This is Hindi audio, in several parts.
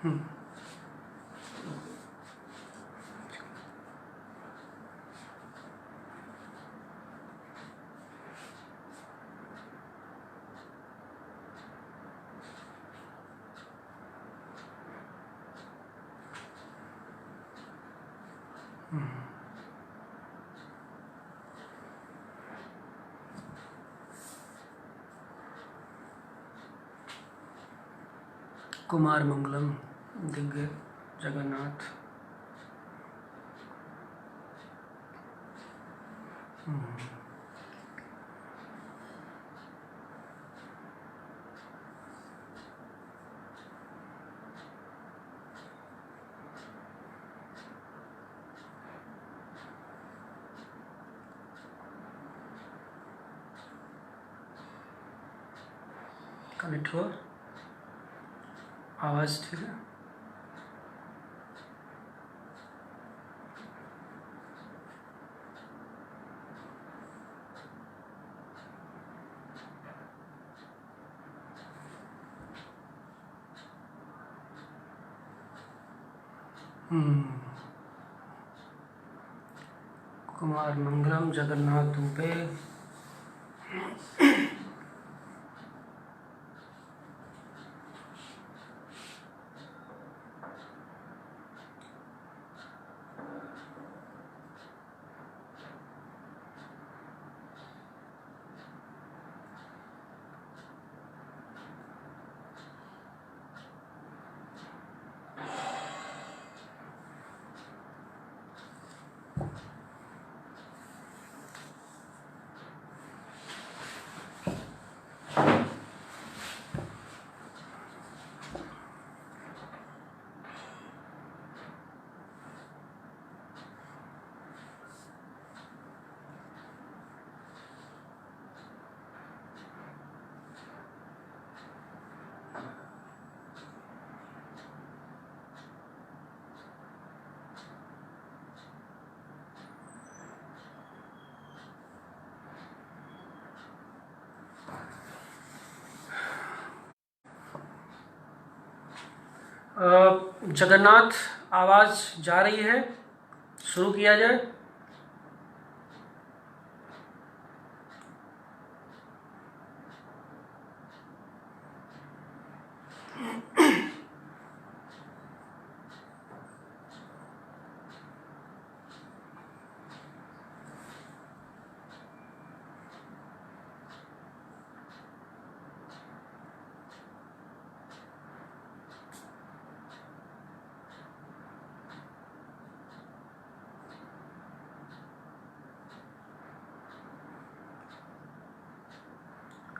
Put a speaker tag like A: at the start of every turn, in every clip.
A: हम्म। कुमार मंगलम दिग्गज जगन्नाथ। कनेक्ट हुआ, आवाज़ ठीक है। कुमार मंगलम जगन्नाथ दुबे। जगन्नाथ, आवाज़ जा रही है, शुरू किया जाए।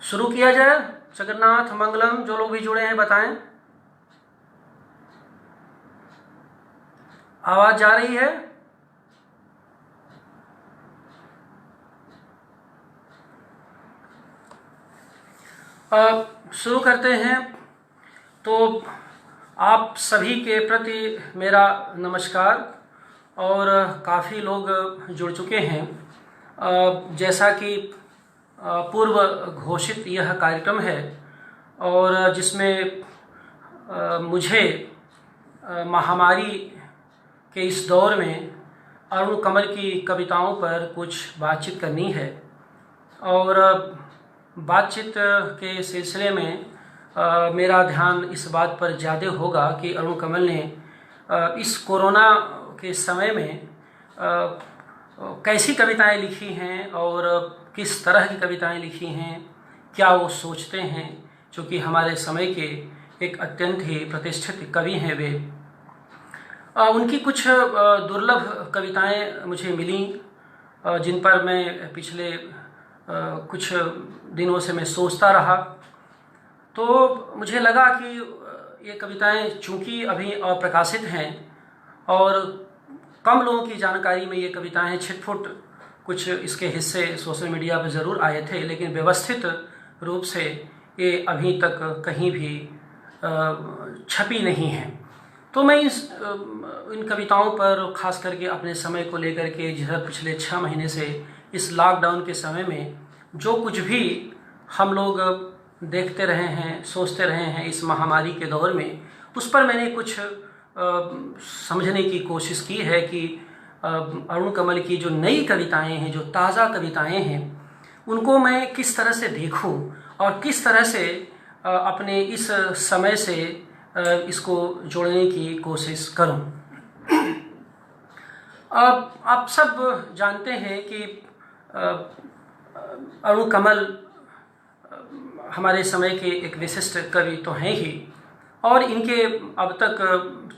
A: शुरू किया जाए। जगन्नाथ मंगलम, जो लोग भी जुड़े हैं बताएं। आवाज जा रही है? शुरू करते हैं। तो आप सभी के प्रति मेरा नमस्कार। और काफ़ी लोग जुड़ चुके हैं। जैसा कि पूर्व घोषित यह कार्यक्रम है और जिसमें मुझे महामारी के इस दौर में अरुण कमल की कविताओं पर कुछ बातचीत करनी है। और बातचीत के सिलसिले में मेरा ध्यान इस बात पर ज़्यादा होगा कि अरुण कमल ने इस कोरोना के समय में कैसी कविताएं लिखी हैं और किस तरह की कविताएं लिखी हैं, क्या वो सोचते हैं, चूँकि हमारे समय के एक अत्यंत ही प्रतिष्ठित कवि हैं वे। उनकी कुछ दुर्लभ कविताएं मुझे मिली जिन पर मैं पिछले कुछ दिनों से मैं सोचता रहा। तो मुझे लगा कि ये कविताएं चूँकि अभी अप्रकाशित हैं और कम लोगों की जानकारी में ये कविताएं छिटपुट कुछ इसके हिस्से सोशल मीडिया पर ज़रूर आए थे, लेकिन व्यवस्थित रूप से ये अभी तक कहीं भी छपी नहीं हैं। तो मैं इन कविताओं पर ख़ास करके अपने समय को लेकर के जिस पिछले 6 महीने से इस लॉकडाउन के समय में जो कुछ भी हम लोग देखते रहे हैं, सोचते रहे हैं इस महामारी के दौर में, उस पर मैंने कुछ समझने की कोशिश की है कि अरुण कमल की जो नई कविताएं हैं, जो ताज़ा कविताएं हैं, उनको मैं किस तरह से देखूं और किस तरह से अपने इस समय से इसको जोड़ने की कोशिश करूं। आप सब जानते हैं कि अरुण कमल हमारे समय के एक विशिष्ट कवि तो हैं ही, और इनके अब तक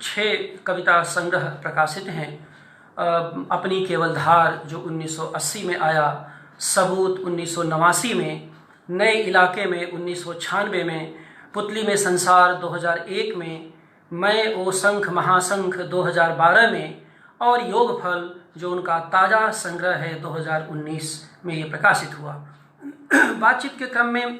A: 6 कविता संग्रह प्रकाशित हैं। अपनी केवल धार जो 1980 में आया, सबूत 1989 में, नए इलाके में 1996 में, पुतली में संसार 2001 में, मैं ओ शंख महाशंख 2012 में, और योगफल जो उनका ताज़ा संग्रह है 2019 में ये प्रकाशित हुआ। बातचीत के क्रम में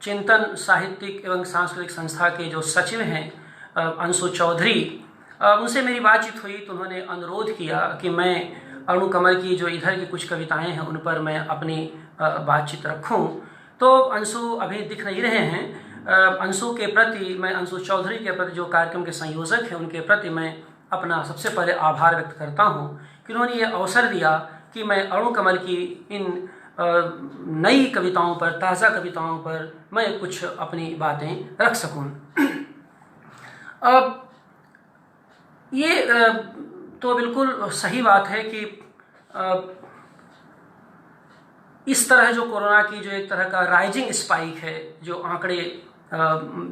A: चिंतन साहित्यिक एवं सांस्कृतिक संस्था के जो सचिव हैं अंशु चौधरी, उनसे मेरी बातचीत हुई तो उन्होंने अनुरोध किया कि मैं अरुण कमल की जो इधर की कुछ कविताएं हैं उन पर मैं अपनी बातचीत रखूं। तो अंशु अभी दिख नहीं रहे हैं। अंशु के प्रति मैं, अंशु चौधरी के प्रति जो कार्यक्रम के संयोजक हैं, उनके प्रति मैं अपना सबसे पहले आभार व्यक्त करता हूं कि उन्होंने ये अवसर दिया कि मैं अरुण कमल की इन नई कविताओं पर, ताज़ा कविताओं पर मैं कुछ अपनी बातें रख सकूं। अब ये तो बिल्कुल सही बात है कि इस तरह जो कोरोना की जो एक तरह का राइजिंग स्पाइक है, जो आंकड़े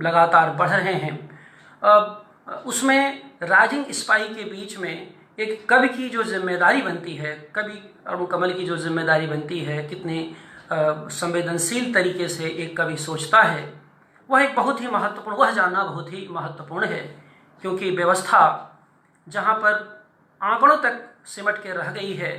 A: लगातार बढ़ रहे हैं, उसमें राइजिंग स्पाइक के बीच में एक कवि की जो जिम्मेदारी बनती है, कवि अरुण कमल की जो जिम्मेदारी बनती है, कितने संवेदनशील तरीके से एक कवि सोचता है, वह एक बहुत ही महत्वपूर्ण, वह जानना बहुत ही महत्वपूर्ण है। क्योंकि व्यवस्था जहाँ पर आंकड़ों तक सिमट के रह गई है,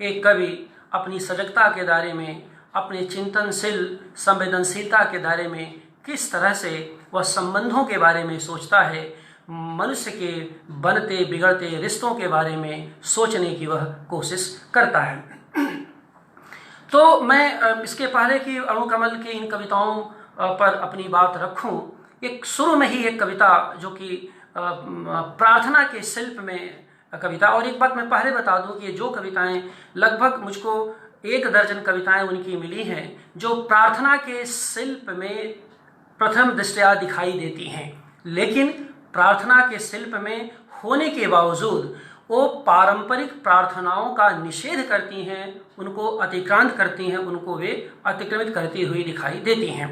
A: एक कवि अपनी सजगता के दायरे में, अपने चिंतनशील संवेदनशीलता के दायरे में किस तरह से वह संबंधों के बारे में सोचता है, मनुष्य के बनते बिगड़ते रिश्तों के बारे में सोचने की वह कोशिश करता है। तो मैं इसके पहले कि अरुण कमल की इन कविताओं पर अपनी बात रखूं, एक शुरू में ही एक कविता जो कि प्रार्थना के शिल्प में कविता, और एक बात मैं पहले बता दूं कि ये जो कविताएं, लगभग मुझको 1 दर्जन कविताएं उनकी मिली हैं जो प्रार्थना के शिल्प में प्रथम दृष्टया दिखाई देती हैं, लेकिन प्रार्थना के शिल्प में होने के बावजूद वो पारंपरिक प्रार्थनाओं का निषेध करती हैं, उनको अतिक्रांत करती हैं, उनको वे अतिक्रमित करती हुई दिखाई देती हैं।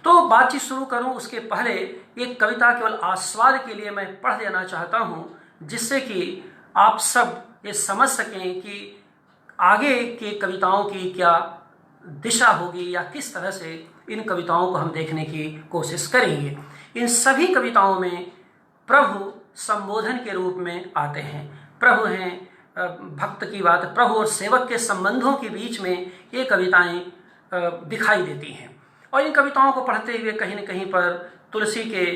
A: तो बातचीत शुरू करूं उसके पहले एक कविता केवल आस्वाद के लिए मैं पढ़ देना चाहता हूं, जिससे कि आप सब ये समझ सकें कि आगे के कविताओं की क्या दिशा होगी या किस तरह से इन कविताओं को हम देखने की कोशिश करेंगे। इन सभी कविताओं में प्रभु संबोधन के रूप में आते हैं। प्रभु हैं, भक्त की बात, प्रभु और सेवक के संबंधों के बीच में ये कविताएं दिखाई देती हैं। और इन कविताओं को पढ़ते हुए कहीं न कहीं पर तुलसी के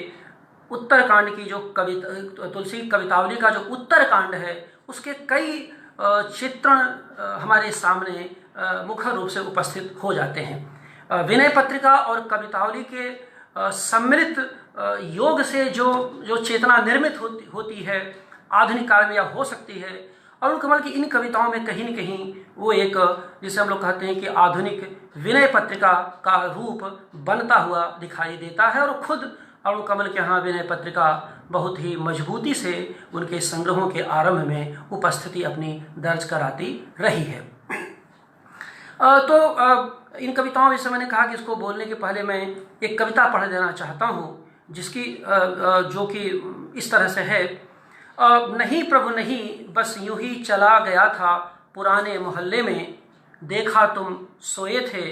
A: उत्तरकांड की जो कविता, तुलसी कवितावली का जो उत्तरकांड है, उसके कई चित्रण हमारे सामने मुख्य रूप से उपस्थित हो जाते हैं। विनय पत्रिका और कवितावली के सम्मिलित योग से जो चेतना निर्मित होती है आधुनिक काल में, या हो सकती है, अरुण कमल की इन कविताओं में कहीं न कहीं वो एक, जिसे हम लोग कहते हैं कि आधुनिक विनय पत्रिका का रूप बनता हुआ दिखाई देता है। और खुद अरुण कमल के यहाँ विनय पत्रिका बहुत ही मजबूती से उनके संग्रहों के आरंभ में उपस्थिति अपनी दर्ज कराती रही है। तो इन कविताओं में से मैंने कहा कि इसको बोलने के पहले मैं एक कविता पढ़ देना चाहता हूँ, जिसकी जो कि इस तरह से है। नहीं प्रभु नहीं, बस यूं ही चला गया था पुराने मोहल्ले में, देखा तुम सोए थे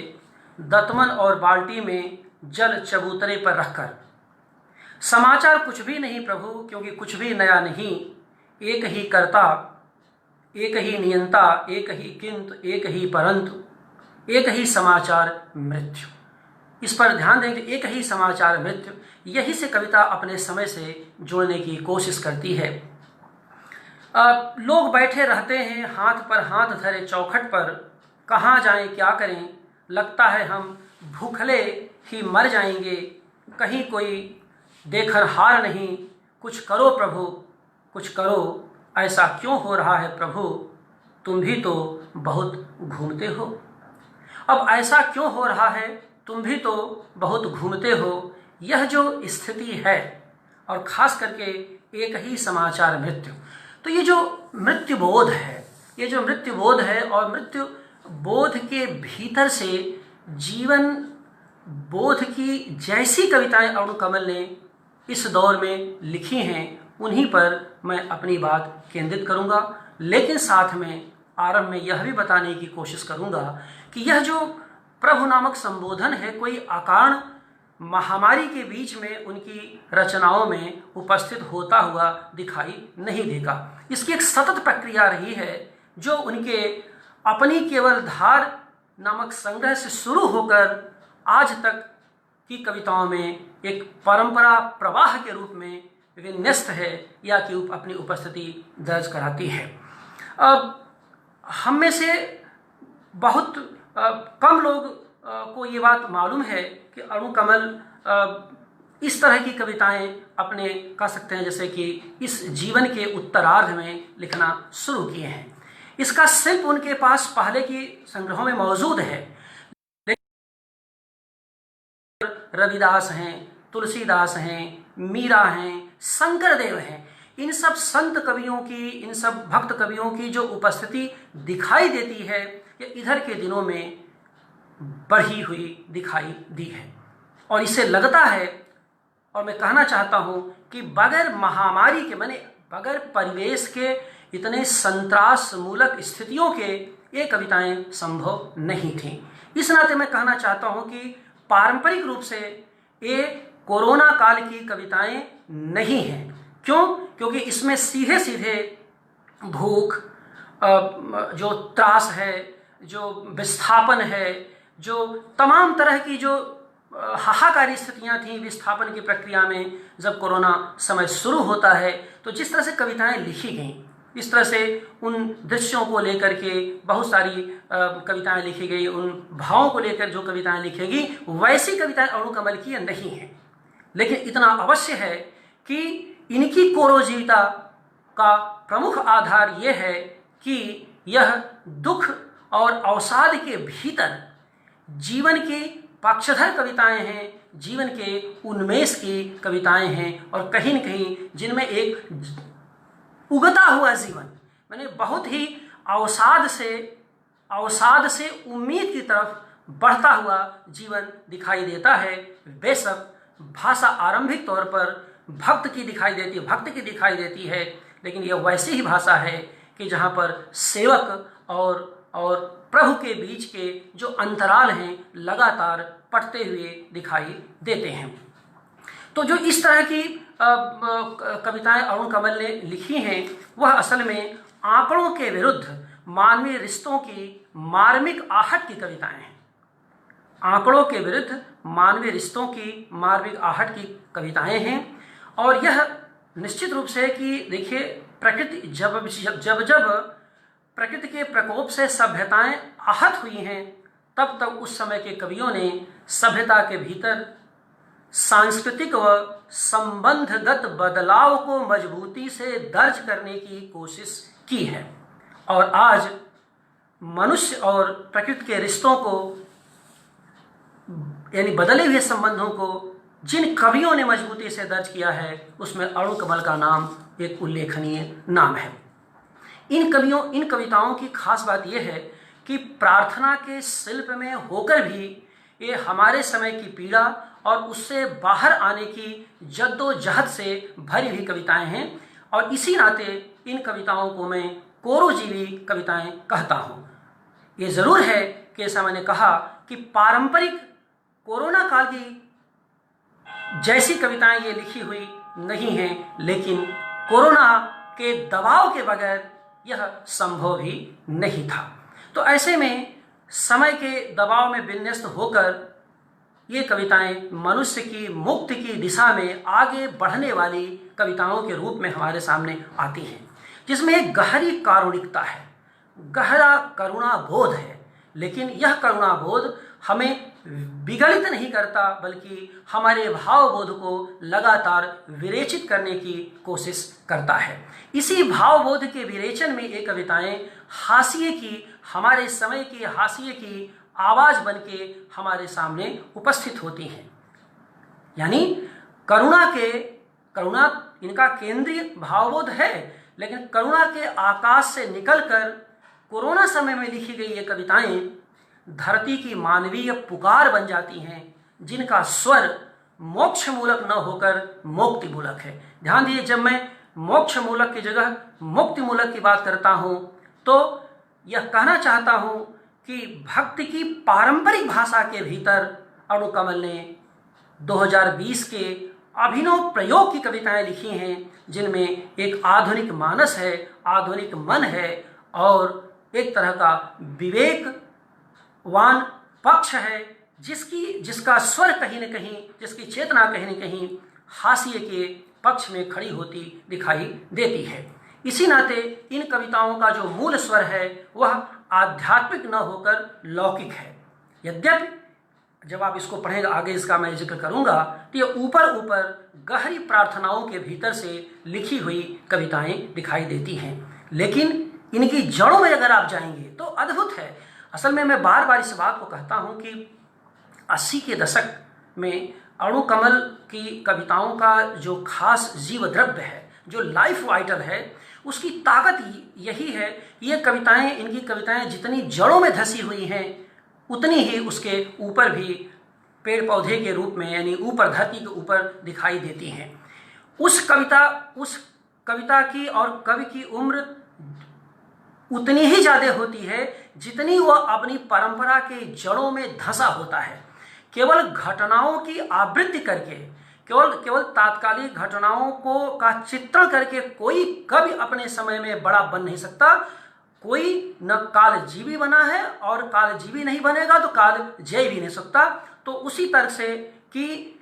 A: दतमन और बाल्टी में जल चबूतरे पर रखकर। समाचार कुछ भी नहीं प्रभु, क्योंकि कुछ भी नया नहीं, एक ही कर्ता, एक ही नियंता, एक ही किंतु, एक ही परंतु, एक ही समाचार मृत्यु। इस पर ध्यान दें कि एक ही समाचार मृत्यु, यही से कविता अपने समय से जोड़ने की कोशिश करती है। लोग बैठे रहते हैं हाथ पर हाथ धरे चौखट पर, कहाँ जाएं क्या करें, लगता है हम भूखले ही मर जाएंगे, कहीं कोई देखकर हार नहीं, कुछ करो प्रभु, कुछ करो, ऐसा क्यों हो रहा है प्रभु, तुम भी तो बहुत घूमते हो। अब ऐसा क्यों हो रहा है, तुम भी तो बहुत घूमते हो, यह जो स्थिति है, और खास करके एक ही समाचार मृत्यु। तो ये जो मृत्यु बोध है, ये जो मृत्यु बोध है, और मृत्यु बोध के भीतर से जीवन बोध की जैसी कविताएं अरुण कमल ने इस दौर में लिखी हैं, उन्हीं पर मैं अपनी बात केंद्रित करूंगा। लेकिन साथ में आरंभ में यह भी बताने की कोशिश करूंगा कि यह जो प्रभु नामक संबोधन है, कोई अकारण महामारी के बीच में उनकी रचनाओं में उपस्थित होता हुआ दिखाई नहीं देगा। इसकी एक सतत प्रक्रिया रही है, जो उनके अपनी केवल धार नामक संग्रह से शुरू होकर आज तक की कविताओं में एक परंपरा प्रवाह के रूप में विन्यस्त है, या कि अपनी उपस्थिति दर्ज कराती है। अब हम में से बहुत कम लोग को ये बात मालूम है कि अरुण कमल इस तरह की कविताएं अपने कह सकते हैं जैसे कि इस जीवन के उत्तरार्ध में लिखना शुरू किए हैं। इसका शिल्प उनके पास पहले की संग्रहों में मौजूद है, रविदास हैं, तुलसीदास हैं, मीरा हैं, शंकरदेव हैं, इन सब संत कवियों की, इन सब भक्त कवियों की जो उपस्थिति दिखाई देती है, ये इधर के दिनों में बढ़ी हुई दिखाई दी है। और इससे लगता है, और मैं कहना चाहता हूँ कि बगैर महामारी के, माने बगैर परिवेश के इतने संत्रास मूलक स्थितियों के ये कविताएं संभव नहीं थीं। इस नाते मैं कहना चाहता हूँ कि पारंपरिक रूप से ये कोरोना काल की कविताएं नहीं हैं। क्यों? क्योंकि इसमें सीधे सीधे भूख, जो त्रास है, जो विस्थापन है, जो तमाम तरह की जो हाहाकारी स्थितियां थीं विस्थापन की प्रक्रिया में, जब कोरोना समय शुरू होता है तो जिस तरह से कविताएं लिखी गईं, इस तरह से उन दृश्यों को लेकर के बहुत सारी कविताएं लिखी गई, उन भावों को लेकर जो कविताएं लिखी गई, वैसी कविताएं अरुण कमल की नहीं हैं। लेकिन इतना अवश्य है कि इनकी कोरोजीविता का प्रमुख आधार यह है कि यह दुख और अवसाद के भीतर जीवन की पक्षधर कविताएं हैं, जीवन के उन्मेष की कविताएं हैं, और कहीं न कहीं जिनमें एक उगता हुआ जीवन, मैंने बहुत ही अवसाद से उम्मीद की तरफ बढ़ता हुआ जीवन दिखाई देता है। बेशक भाषा आरंभिक तौर पर भक्त की दिखाई देती है, लेकिन यह वैसी ही भाषा है कि जहाँ पर सेवक और प्रभु के बीच के जो अंतराल हैं लगातार पटते हुए दिखाई देते हैं। तो जो इस तरह की कविताएं अरुण कमल ने लिखी हैं, वह असल में आंकड़ों के विरुद्ध मानवीय रिश्तों की मार्मिक आहट की कविताएं हैं। आंकड़ों के विरुद्ध मानवीय रिश्तों की मार्मिक आहट की कविताएं हैं। और यह निश्चित रूप से कि देखिए, प्रकृति जब प्रकृति के प्रकोप से सभ्यताएं आहत हुई हैं, तब उस समय के कवियों ने सभ्यता के भीतर सांस्कृतिक व संबंधगत बदलाव को मजबूती से दर्ज करने की कोशिश की है। और आज मनुष्य और प्रकृति के रिश्तों को, यानी बदले हुए संबंधों को जिन कवियों ने मजबूती से दर्ज किया है, उसमें अरुण कमल का नाम एक उल्लेखनीय नाम है। इन कविताओं की खास बात यह है कि प्रार्थना के शिल्प में होकर भी ये हमारे समय की पीड़ा और उससे बाहर आने की जद्दोजहद से भरी हुई कविताएं हैं। और इसी नाते इन कविताओं को मैं कोरोजीवी कविताएं कहता हूँ। ये ज़रूर है कि ऐसा मैंने कहा कि पारंपरिक कोरोना काल की जैसी कविताएं ये लिखी हुई नहीं हैं, लेकिन कोरोना के दबाव के बगैर यह संभव ही नहीं था। तो ऐसे में समय के दबाव में विन्यस्त होकर ये कविताएं मनुष्य की मुक्ति की दिशा में आगे बढ़ने वाली कविताओं के रूप में हमारे सामने आती हैं, जिसमें एक गहरी कारुणिकता है, गहरा करुणा बोध है। लेकिन यह करुणा बोध हमें विगलित नहीं करता, बल्कि हमारे भावबोध को लगातार विरेचित करने की कोशिश करता है। इसी भावबोध के विरेचन में ये कविताएं हाशिए की, हमारे समय की हाशिए की आवाज बन के हमारे सामने उपस्थित होती हैं। यानी करुणा इनका केंद्रीय भावबोध है, लेकिन करुणा के आकाश से निकलकर कोरोना समय में लिखी गई ये कविताएं धरती की मानवीय पुकार बन जाती हैं, जिनका स्वर मोक्ष मूलक न होकर मुक्ति मूलक है। ध्यान दीजिए, जब मैं मोक्ष मूलक की जगह मुक्ति मूलक की बात करता हूं तो यह कहना चाहता हूं कि भक्ति की पारंपरिक भाषा के भीतर अणुकमल ने 2020 के अभिनव प्रयोग की कविताएं लिखी हैं, जिनमें एक आधुनिक मानस है, आधुनिक मन है और एक तरह का विवेकवान पक्ष है, जिसका स्वर कहीं न कहीं, जिसकी चेतना कहीं न कहीं हाशिए के पक्ष में खड़ी होती दिखाई देती है। इसी नाते इन कविताओं का जो मूल स्वर है वह आध्यात्मिक न होकर लौकिक है। यद्यपि जब आप इसको पढ़ेंगे, आगे इसका मैं जिक्र करूंगा, तो ये ऊपर ऊपर गहरी प्रार्थनाओं के भीतर से लिखी हुई कविताएं दिखाई देती हैं, लेकिन इनकी जड़ों में अगर आप जाएंगे तो अद्भुत है। असल में मैं बार बार इस बात को कहता हूं कि 80 के दशक में अणुकमल की कविताओं का जो खास जीव द्रव्य है, जो लाइफ वाइटल है, उसकी ताकत यही है। ये कविताएं, इनकी कविताएं जितनी जड़ों में धसी हुई हैं, उतनी ही उसके ऊपर भी पेड़ पौधे के रूप में, यानी ऊपर धरती के ऊपर दिखाई देती हैं। उस कविता की और कवि की उम्र उतनी ही ज्यादा होती है जितनी वह अपनी परंपरा के जड़ों में धंसा होता है। केवल घटनाओं की आवृत्ति करके, केवल तात्कालिक घटनाओं का चित्रण करके कोई कवि अपने समय में बड़ा बन नहीं सकता। कोई न कालजीवी बना है और कालजीवी नहीं बनेगा तो काल जय भी नहीं सकता। तो उसी तरह से कि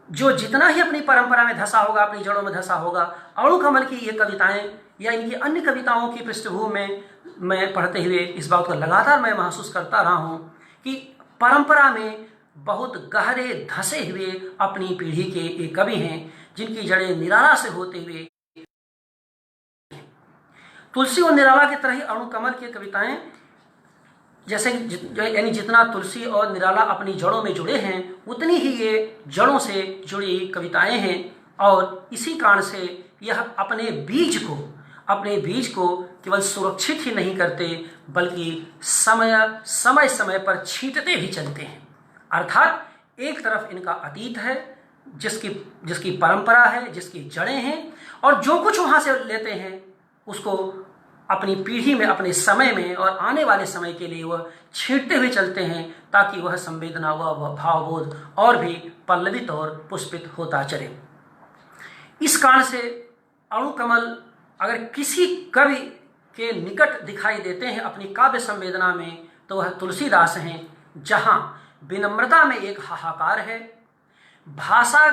A: जो जितना ही अपनी परंपरा में धंसा होगा, अपनी जड़ों में धंसा होगा, अणुकमल की ये कविताएं या इनकी अन्य कविताओं की पृष्ठभूमि में मैं पढ़ते हुए इस बात को लगातार मैं महसूस करता रहा हूं कि परंपरा में बहुत गहरे धंसे हुए अपनी पीढ़ी के एक कवि हैं, जिनकी जड़ें निराला से होते हुए, तुलसी और निराला की तरह ही अणुकमल की कविताएं, जैसे यानी जितना तुलसी और निराला अपनी जड़ों में जुड़े हैं, उतनी ही ये जड़ों से जुड़ी कविताएं हैं। और इसी कारण से यह अपने बीज को केवल सुरक्षित ही नहीं करते, बल्कि समय पर छींटते भी चलते हैं। अर्थात एक तरफ इनका अतीत है, जिसकी परंपरा है, जिसकी जड़ें हैं, और जो कुछ वहां से लेते हैं उसको अपनी पीढ़ी में, अपने समय में और आने वाले समय के लिए वह छींटते हुए चलते हैं, ताकि वह संवेदना, वह भावबोध और भी पल्लवित और पुष्पित होता चले। इस कारण से अणुकमल अगर किसी कवि के निकट दिखाई देते हैं अपनी काव्य संवेदना में, तो वह तुलसीदास हैं, जहां विनम्रता में एक हाहाकार है, भाषा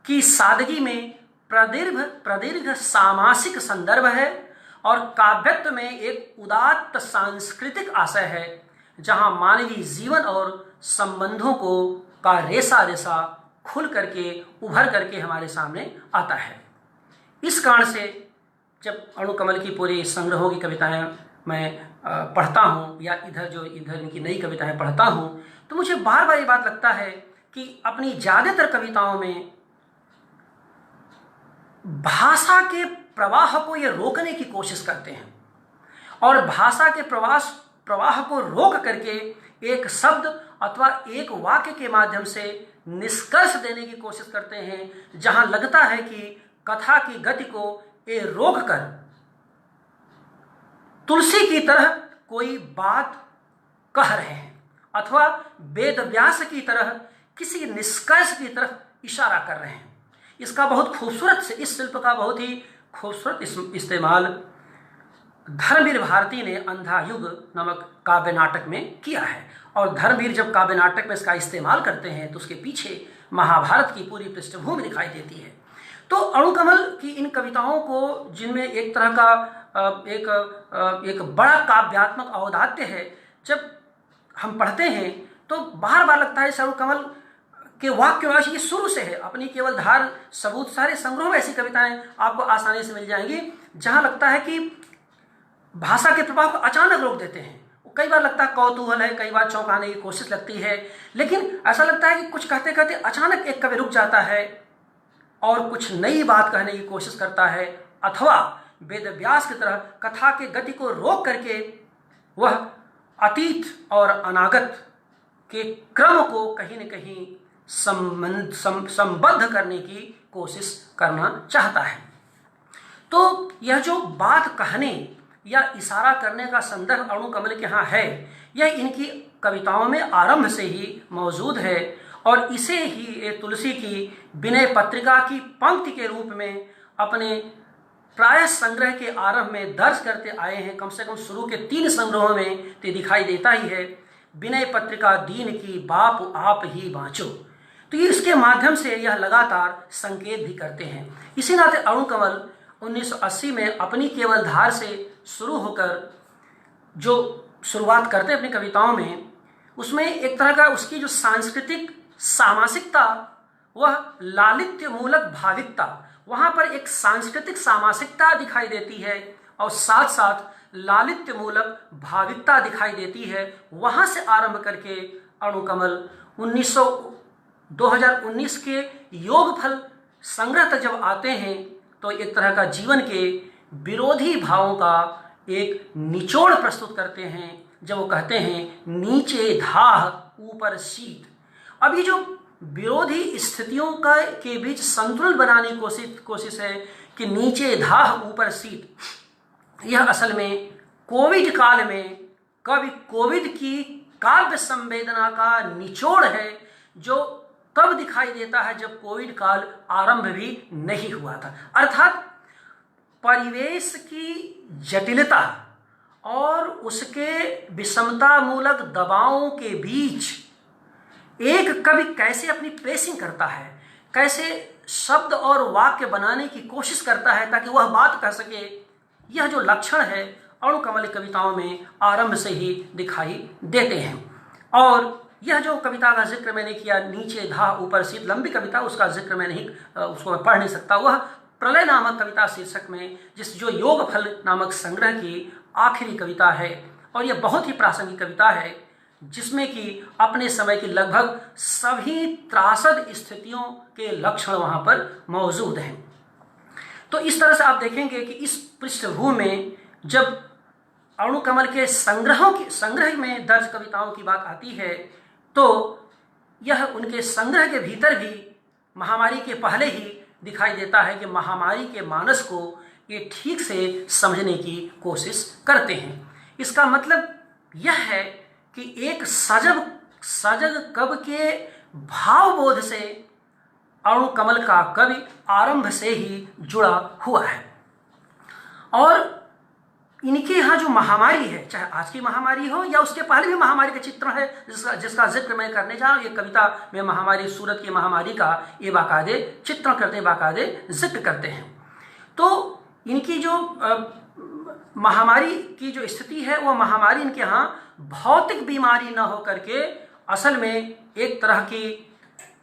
A: की सादगी में प्रदीर्घ सामासिक संदर्भ है, और काव्यत्व में एक उदात्त सांस्कृतिक आशय है, जहां मानवीय जीवन और संबंधों का रेसा रेसा खुल करके, उभर करके हमारे सामने आता है। इस कारण से जब अणुकमल की पूरी संग्रहों की कविताएं मैं पढ़ता हूं, या इधर इनकी नई कविताएं पढ़ता हूं, तो मुझे बार बार ये बात लगता है कि अपनी ज्यादातर कविताओं में भाषा के प्रवाह को ये रोकने की कोशिश करते हैं, और भाषा के प्रवाह को रोक करके एक शब्द अथवा एक वाक्य के माध्यम से निष्कर्ष देने की कोशिश करते हैं, जहां लगता है कि कथा की गति को ये रोककर तुलसी की तरह कोई बात कह रहे हैं, अथवा वेद व्यास की तरह किसी निष्कर्ष की तरफ इशारा कर रहे हैं। इसका बहुत खूबसूरत से, इस शिल्प का बहुत ही खूबसूरत इस्तेमाल धर्मवीर भारती ने अंधा युग नामक काव्य नाटक में किया है। और धर्मवीर जब काव्य नाटक में इसका इस्तेमाल करते हैं तो उसके पीछे महाभारत की पूरी पृष्ठभूमि दिखाई देती है। तो अणुकमल की इन कविताओं को, जिनमें एक तरह का एक बड़ा काव्यात्मक औदात्य है, जब हम पढ़ते हैं तो बार बार लगता है अरुण कमल के वाक्य ये शुरू से है। अपनी केवल धार सबूत सारे संग्रहों में ऐसी कविताएं आपको आसानी से मिल जाएंगी जहां लगता है कि भाषा के प्रभाव को अचानक रोक देते हैं। कई बार लगता है कौतूहल है, कई बार चौंकाने की कोशिश लगती है, लेकिन ऐसा लगता है कि कुछ कहते कहते अचानक एक कवि रुक जाता है और कुछ नई बात कहने की कोशिश करता है, अथवा वेद व्यास की तरह कथा के गति को रोक करके वह अतीत और अनागत के क्रम को कहीं न कहीं संबद्ध करने की कोशिश करना चाहता है। तो यह जो बात कहने या इशारा करने का संदर्भ अरुण कमल के यहाँ है, यह इनकी कविताओं में आरंभ से ही मौजूद है और इसे ही तुलसी की विनय पत्रिका की पंक्ति के रूप में अपने प्राय संग्रह के आरंभ में दर्ज करते आए हैं। कम से कम शुरू के 3 संग्रहों में तो दिखाई देता ही है, विनय पत्रिका दीन की बाप आप ही बाँचो। तो ये इसके माध्यम से यह लगातार संकेत भी करते हैं। इसी नाते अरुण कमल 1980 में अपनी केवल धार से शुरू होकर जो शुरुआत करते हैं अपनी कविताओं में, उसमें एक तरह का उसकी जो सांस्कृतिक सामासिकता, वह लालित्य मूलक भाविकता, वहाँ पर एक सांस्कृतिक सामासिकता दिखाई देती है और साथ साथ लालित्य मूलक भाविकता दिखाई देती है। वहाँ से आरंभ करके अरुण कमल 2019 के योगफल संग्रह तक जब आते हैं तो एक तरह का जीवन के विरोधी भावों का एक निचोड़ प्रस्तुत करते हैं, जब वो कहते हैं नीचे धाह ऊपर शीत। अब ये जो विरोधी स्थितियों का के बीच संतुलन बनाने की कोशिश है कि नीचे धाह ऊपर शीत, यह असल में कोविड काल में कवि कोविड की काव्य संवेदना का निचोड़ है, जो तब दिखाई देता है जब कोविड काल आरंभ भी नहीं हुआ था। अर्थात परिवेश की जटिलता और उसके विषमता मूलक दबावों के बीच एक कवि कैसे अपनी पेशिंग करता है, कैसे शब्द और वाक्य बनाने की कोशिश करता है ताकि वह बात कह सके, यह जो लक्षण है अरुण कमल कविताओं में आरंभ से ही दिखाई देते हैं। और यह जो कविता का जिक्र मैंने किया, नीचे धाह ऊपर शीत, लंबी कविता, उसका जिक्र मैं नहीं, उसको मैं पढ़ नहीं सकता। वह प्रलय नामक कविता शीर्षक में जो योगफल नामक संग्रह की आखिरी कविता है, और यह बहुत ही प्रासंगिक कविता है जिसमें कि अपने समय की लगभग सभी त्रासद स्थितियों के लक्षण वहाँ पर मौजूद हैं। तो इस तरह से आप देखेंगे कि इस पृष्ठभूमि में जब अरुण कमल के संग्रह में दर्ज कविताओं की बात आती है, तो यह उनके संग्रह के भीतर भी महामारी के पहले ही दिखाई देता है कि महामारी के मानस को ये ठीक से समझने की कोशिश करते हैं। इसका मतलब यह है कि एक सजग कवि के भावबोध से अरुण कमल का कवि आरंभ से ही जुड़ा हुआ है। और इनके यहाँ जो महामारी है, चाहे आज की महामारी हो या उसके पहले भी महामारी का चित्रण है जिसका जिक्र मैं करने जा रहा हूँ। ये कविता में महामारी, सूरत की महामारी का ये बाकायदे चित्रण करते हैं, बाकायदे जिक्र करते हैं। तो इनकी जो महामारी की जो स्थिति है, वह महामारी इनके यहाँ भौतिक बीमारी न हो करके असल में एक तरह की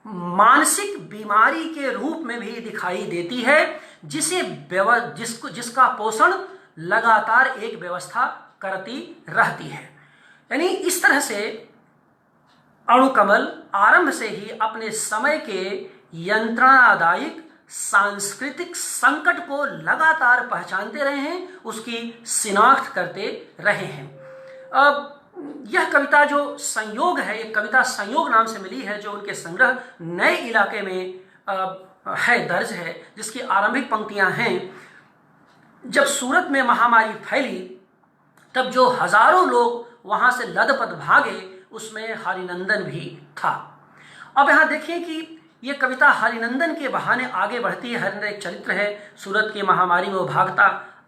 A: मानसिक बीमारी के रूप में भी दिखाई देती है, जिसका पोषण लगातार एक व्यवस्था करती रहती है। यानी इस तरह से अरुण कमल आरंभ से ही अपने समय के यंत्रणादायक सांस्कृतिक संकट को लगातार पहचानते रहे हैं, उसकी शिनाख्त करते रहे हैं। अब यह कविता जो संयोग है, एक कविता संयोग नाम से मिली है, जो उनके संग्रह नए इलाके में है, दर्ज है, जिसकी आरंभिक पंक्तियां हैं, जब सूरत में महामारी फैली तब जो हजारों लोग वहां से लदपद भागे, उसमें हरिनंदन भी था। अब यहाँ देखिए कि ये कविता हरिनंदन के बहाने आगे बढ़ती है। हरिनंदन एक चरित्र है, सूरत की महामारी में वो भागता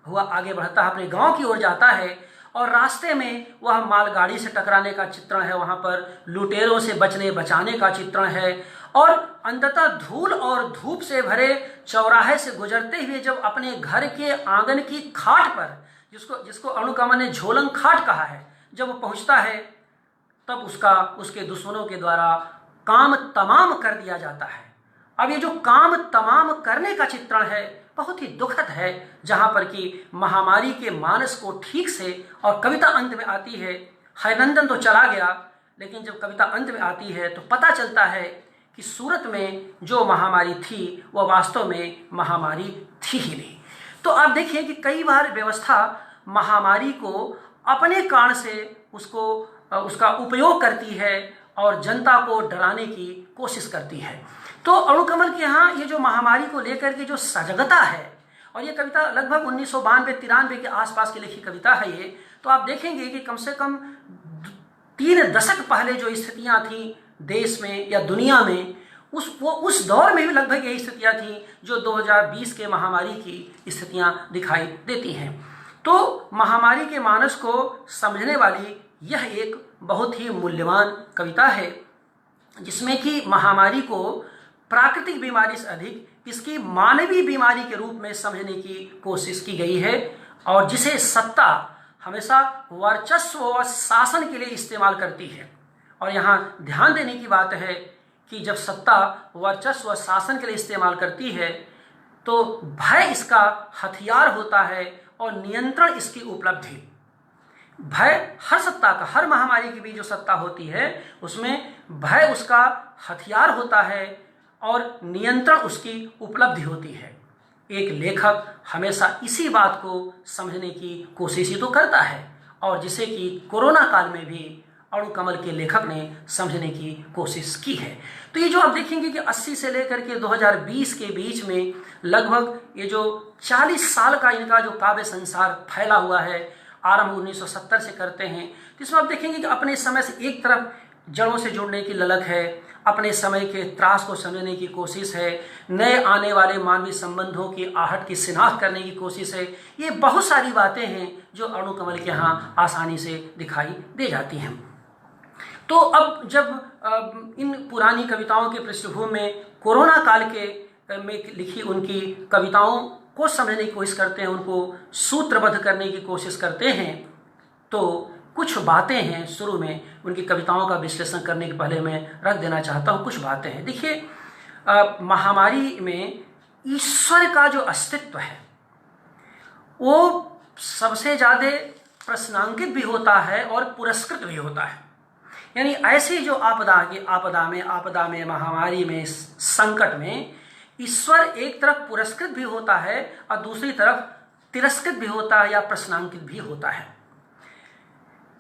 A: हुआ आगे बढ़ता है, अपने गांव की ओर जाता है और रास्ते में वह मालगाड़ी से टकराने का चित्रण है, वहाँ पर लुटेरों से बचाने का चित्रण है, और अंततः धूल और धूप से भरे चौराहे से गुजरते हुए जब अपने घर के आंगन की खाट पर, जिसको अरुण कमल ने झोलंग खाट कहा है, जब वो पहुँचता है तब उसके दुश्मनों के द्वारा काम तमाम कर दिया जाता है। अब ये जो काम तमाम करने का चित्रण है बहुत ही दुखद है, जहाँ पर कि महामारी के मानस को ठीक से, और कविता अंत में आती है, हरिनंदन तो चला गया, लेकिन जब कविता अंत में आती है तो पता चलता है कि सूरत में जो महामारी थी वह वास्तव में महामारी थी ही नहीं। तो आप देखिए कि कई बार व्यवस्था महामारी को अपने कारण से उसका उपयोग करती है और जनता को डराने की कोशिश करती है। तो अणुकमल के यहाँ ये जो महामारी को लेकर के जो सजगता है, और ये कविता लगभग 1992-93 के आसपास की लिखी कविता है ये, तो आप देखेंगे कि कम से कम 3 दशक पहले जो स्थितियाँ थी देश में या दुनिया में, उस दौर में भी लगभग यही स्थितियाँ थी जो 2020 के महामारी की स्थितियाँ दिखाई देती हैं। तो महामारी के मानस को समझने वाली यह एक बहुत ही मूल्यवान कविता है, जिसमें कि महामारी को प्राकृतिक बीमारी से अधिक इसकी मानवीय बीमारी के रूप में समझने की कोशिश की गई है, और जिसे सत्ता हमेशा वर्चस्व व शासन के लिए इस्तेमाल करती है। और यहाँ ध्यान देने की बात है कि जब सत्ता वर्चस्व व शासन के लिए इस्तेमाल करती है तो भय इसका हथियार होता है और नियंत्रण इसकी उपलब्धि। भय हर सत्ता का, हर महामारी की भी जो सत्ता होती है उसमें भय उसका हथियार होता है और नियंत्रण उसकी उपलब्धि होती है। एक लेखक हमेशा इसी बात को समझने की कोशिश ही तो करता है, और जिसे कि कोरोना काल में भी अणुकमल के लेखक ने समझने की कोशिश की है। तो ये जो आप देखेंगे कि 80 से लेकर के 2020 के बीच में लगभग ये जो 40 साल का इनका जो काव्य संसार फैला हुआ है, आरंभ 1970 से करते हैं, तो इसमें आप देखेंगे कि अपने समय से एक तरफ जड़ों से जुड़ने की ललक है, अपने समय के त्रास को समझने की कोशिश है, नए आने वाले मानवीय संबंधों की आहट की शिनाख्त करने की कोशिश है। ये बहुत सारी बातें हैं जो अणुकमल के यहाँ आसानी से दिखाई दे जाती हैं। तो अब जब इन पुरानी कविताओं के पृष्ठभूमि में कोरोना काल के में लिखी उनकी कविताओं को समझने की कोशिश करते हैं, उनको सूत्रबद्ध करने की कोशिश करते हैं, तो कुछ बातें हैं शुरू में उनकी कविताओं का विश्लेषण करने के पहले मैं रख देना चाहता हूँ। कुछ बातें हैं। देखिए, महामारी में ईश्वर का जो अस्तित्व है वो सबसे ज़्यादा प्रश्नांकित भी होता है और पुरस्कृत भी होता है। यानी ऐसी जो आपदा में महामारी में संकट में ईश्वर एक तरफ पुरस्कृत भी होता है और दूसरी तरफ तिरस्कृत भी होता है या प्रश्नांकित भी होता है।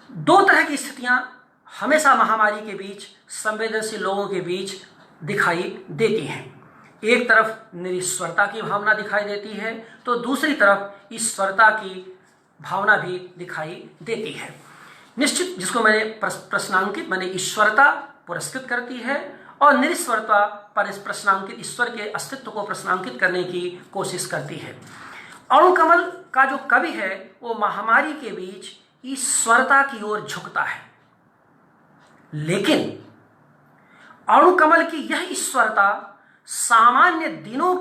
A: दो तरह की स्थितियां हमेशा महामारी के बीच, संवेदनशील लोगों के बीच दिखाई देती हैं। एक तरफ निरीश्वरता की भावना दिखाई देती है तो दूसरी तरफ ईश्वरता की भावना भी दिखाई देती है। निश्चित, जिसको मैंने प्रश्नांकित मैंने ईश्वरता पुरस्कृत करती है और निरीश्वरता पर इस प्रश्नांकित ईश्वर के अस्तित्व को प्रश्नांकित करने की कोशिश करती है। अणुकमल का जो कवि है वो महामारी के बीच ईश्वरता की ओर झुकता है, लेकिन अणुकमल की यह ईश्वरता सामान्य दिनों